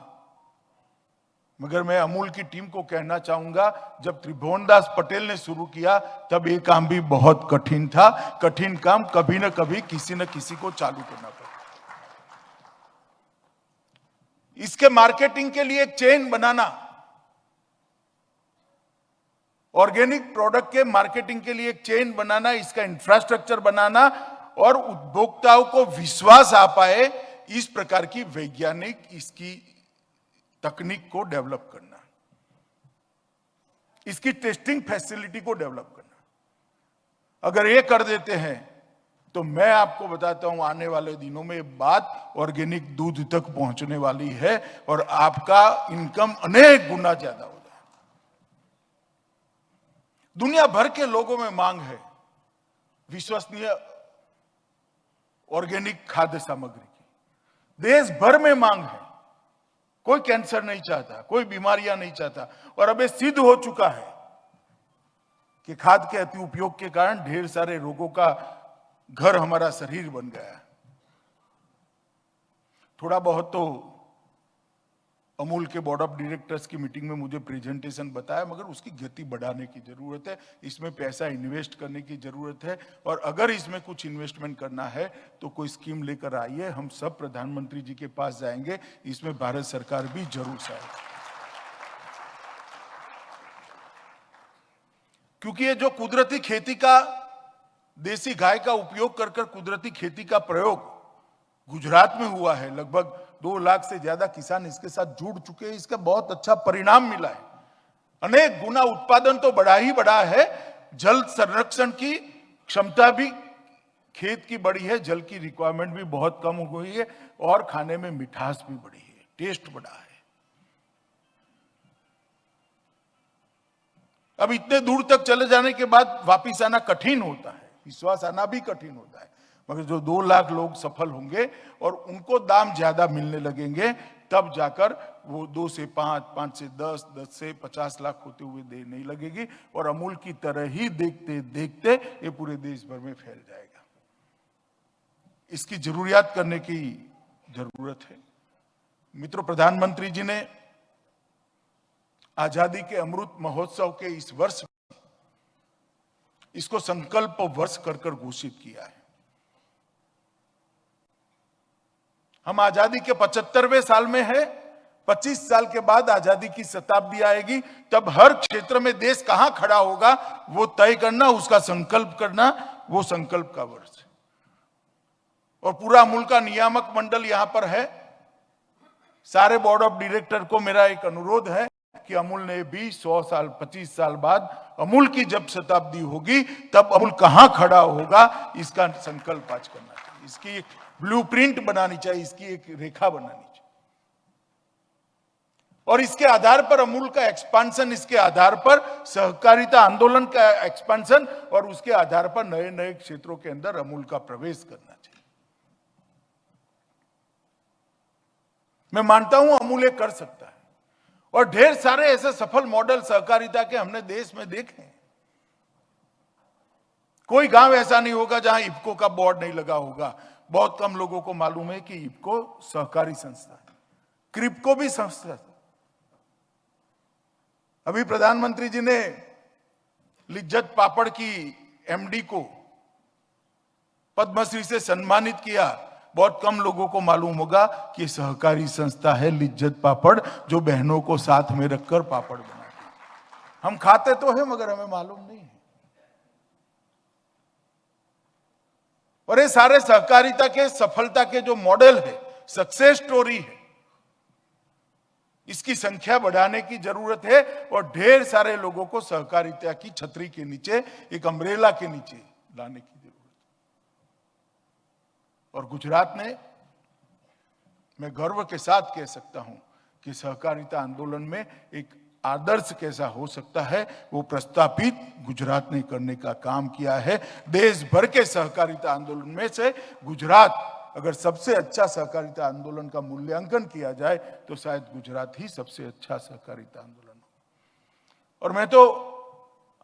S11: मगर मैं अमूल की टीम को कहना चाहूंगा, जब त्रिभुवनदास पटेल ने शुरू किया तब ये काम भी बहुत कठिन था. कठिन काम कभी न कभी किसी न किसी को चालू करना पड़ा. इसके मार्केटिंग के लिए एक चेन बनाना, ऑर्गेनिक प्रोडक्ट के मार्केटिंग के लिए एक चेन बनाना, इसका इंफ्रास्ट्रक्चर बनाना और उपभोक्ताओं को विश्वास आ पाए, इस प्रकार की वैज्ञानिक इसकी तकनीक को डेवलप करना, इसकी टेस्टिंग फैसिलिटी को डेवलप करना. अगर ये कर देते हैं तो मैं आपको बताता हूं, आने वाले दिनों में बात ऑर्गेनिक दूध तक पहुंचने वाली है और आपका इनकम अनेक गुना ज्यादा हो जाए. दुनिया भर के लोगों में मांग है विश्वसनीय ऑर्गेनिक खाद्य सामग्री की. देश भर में मांग है. कोई कैंसर नहीं चाहता, कोई बीमारियां नहीं चाहता. और अब ये सिद्ध हो चुका है कि खाद के अति उपयोग के कारण ढेर सारे रोगों का घर हमारा शरीर बन गया. थोड़ा बहुत तो अमूल के बोर्ड ऑफ डायरेक्टर्स की मीटिंग में मुझे प्रेजेंटेशन बताया, मगर उसकी गति बढ़ाने की जरूरत है, इसमें पैसा इन्वेस्ट करने की जरूरत है। और अगर इसमें कुछ इन्वेस्टमेंट करना है तो कोई स्कीम लेकर आइए, हम सब प्रधानमंत्री जी के पास जाएंगे, इसमें भारत सरकार भी जरूर सहायता। क्योंकि ये जो कुदरती खेती का, देसी गाय का उपयोग कर कर कुदरती खेती का प्रयोग गुजरात में हुआ है, लगभग 2 लाख से ज्यादा किसान इसके साथ जुड़ चुके हैं, इसका बहुत अच्छा परिणाम मिला है। अनेक गुना उत्पादन तो बढ़ा ही बढ़ा है, जल संरक्षण की क्षमता भी खेत की बढ़ी है, जल की रिक्वायरमेंट भी बहुत कम हो गई है और खाने में मिठास भी बढ़ी है, टेस्ट बढ़ा है। अब इतने दूर तक चले जाने के बाद वापिस आना कठिन होता है, विश्वास आना भी कठिन होता है, मगर जो 2 लाख लोग सफल होंगे और उनको दाम ज्यादा मिलने लगेंगे, तब जाकर वो 2 से 5, 5 से 10, 10 से 50 लाख होते हुए देने लगेगी और अमूल की तरह ही देखते देखते ये पूरे देश भर में फैल जाएगा। इसकी जरूरियात करने की जरूरत है। मित्रों, प्रधानमंत्री जी ने आजादी के अमृत महोत्सव के इस वर्ष इसको संकल्प वर्ष कर घोषित किया है। हम आजादी के 75वें साल में है, 25 साल के बाद आजादी की शताब्दी आएगी, तब हर क्षेत्र में देश कहां खड़ा होगा वो तय करना, उसका संकल्प करना, वो संकल्प का वर्ष है। और पूरा अमूल का नियामक मंडल यहां पर है। सारे बोर्ड ऑफ डायरेक्टर को मेरा एक अनुरोध है कि अमूल ने भी 100 साल, 25 साल बाद अमूल की जब शताब्दी होगी तब अमूल कहां खड़ा होगा, इसका संकल्प आज करना चाहिए, इसकी एक ब्लूप्रिंट बनानी चाहिए, इसकी एक रेखा बनानी चाहिए। और इसके आधार पर अमूल का एक्सपांशन, इसके आधार पर सहकारिता आंदोलन का एक्सपांशन और उसके आधार पर नए नए क्षेत्रों के अंदर अमूल का प्रवेश करना चाहिए। मैं मानता हूं अमूल ये कर सकता है और ढेर सारे ऐसे सफल मॉडल सहकारिता के हमने देश में देखे हैं। कोई गांव ऐसा नहीं होगा जहां इफको का बोर्ड नहीं लगा होगा। बहुत कम लोगों को मालूम है कि इफको सहकारी संस्था है, क्रिप्को भी संस्था है। अभी प्रधानमंत्री जी ने लिज्जत पापड़ की एमडी को पद्मश्री से सम्मानित किया। बहुत कम लोगों को मालूम होगा कि सहकारी संस्था है लिज्जत पापड़, जो बहनों को साथ में रखकर पापड़ बनाती है। हम खाते तो है मगर हमें मालूम नहीं है। और ये सारे सहकारिता के सफलता के जो मॉडल है, सक्सेस स्टोरी है, इसकी संख्या बढ़ाने की जरूरत है और ढेर सारे लोगों को सहकारिता की छतरी के नीचे, एक अम्ब्रेला के नीचे लाने की जरूरत है। और गुजरात ने, मैं गर्व के साथ कह सकता हूं कि सहकारिता आंदोलन में एक आदर्श कैसा हो सकता है वो प्रस्तापित गुजरात ने करने का काम किया है। देश भर के सहकारिता आंदोलन में से गुजरात, अगर सबसे अच्छा सहकारिता आंदोलन का मूल्यांकन किया जाए तो शायद गुजरात ही सबसे अच्छा सहकारिता आंदोलन हो। और मैं तो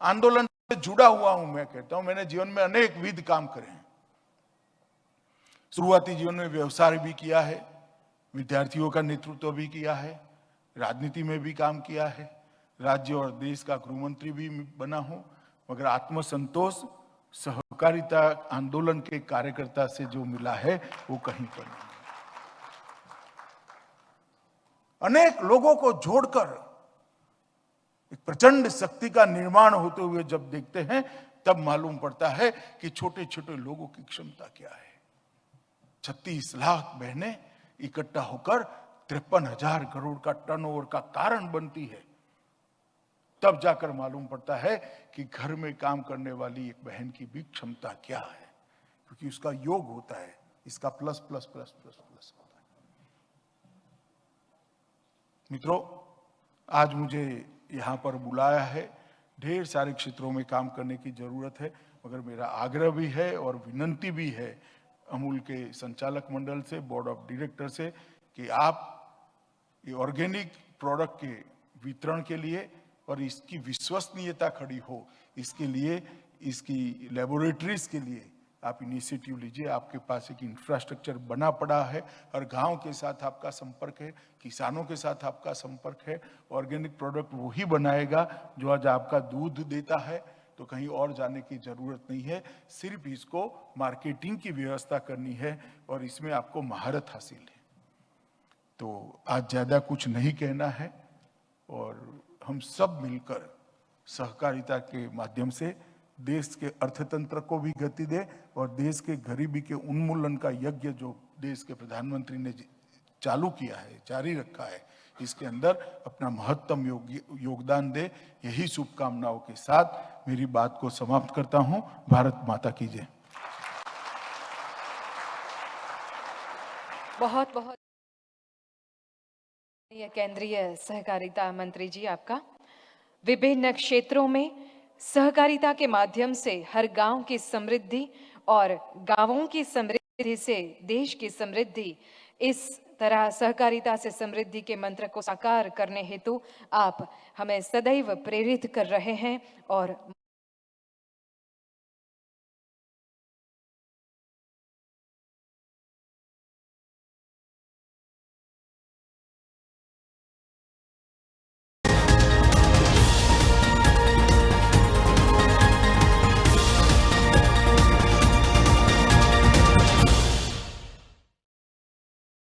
S11: आंदोलन से जुड़ा हुआ हूं। मैं कहता हूं मैंने जीवन में अनेक विध काम करे हैं। शुरुआती जीवन में व्यवसाय भी किया है, विद्यार्थियों का नेतृत्व भी किया है, राजनीति में भी काम किया है, राज्य और देश का गृह मंत्री भी बना हूं, मगर आत्मसंतोष सहकारिता आंदोलन के कार्यकर्ता से जो मिला है वो कहीं पर नहीं। अनेक लोगों को जोड़कर एक प्रचंड शक्ति का निर्माण होते हुए जब देखते हैं तब मालूम पड़ता है कि छोटे छोटे लोगों की क्षमता क्या है। 36 लाख बहनें इकट्ठा होकर 53,000 करोड़ का टर्नओवर का कारण बनती है। तब जाकर मालूम पड़ता है कि घर में काम करने वाली एक बहन की भी क्षमता क्या है, क्योंकि उसका योग होता है, इसका plus plus plus plus plus होता है। मित्रों, आज मुझे यहां पर बुलाया है, ढेर सारे क्षेत्रों में काम करने की जरूरत है, मगर मेरा आग्रह भी है और विनंती भी है अमूल के संचालक मंडल से, बोर्ड ऑफ डायरेक्टर से, कि आप ये ऑर्गेनिक प्रोडक्ट के वितरण के लिए और इसकी विश्वसनीयता खड़ी हो, इसके लिए, इसकी लेबोरेटरीज के लिए आप इनिशिएटिव लीजिए। आपके पास एक इंफ्रास्ट्रक्चर बना पड़ा है, हर गांव के साथ आपका संपर्क है, किसानों के साथ आपका संपर्क है। ऑर्गेनिक प्रोडक्ट वही बनाएगा जो आज आपका दूध देता है, तो कहीं और जाने की जरूरत नहीं है। सिर्फ इसको मार्केटिंग की व्यवस्था करनी है और इसमें आपको महारत हासिल है। तो आज ज़्यादा कुछ नहीं कहना है और हम सब मिलकर सहकारिता के माध्यम से देश के अर्थतंत्र को भी गति दे और देश के गरीबी के उन्मूलन का यज्ञ जो देश के प्रधानमंत्री ने चालू किया है, जारी रखा है, इसके अंदर अपना महत्तम योगदान दे। यही शुभकामनाओं के साथ मेरी बात को समाप्त करता हूं। भारत माता की जय।
S10: बहुत बहुत केंद्रीय सहकारिता मंत्री जी आपका। विभिन्न क्षेत्रों में सहकारिता के माध्यम से हर गांव की समृद्धि और गांवों की समृद्धि से देश की समृद्धि, इस तरह सहकारिता से समृद्धि के मंत्र को साकार करने हेतु आप हमें सदैव प्रेरित कर रहे हैं और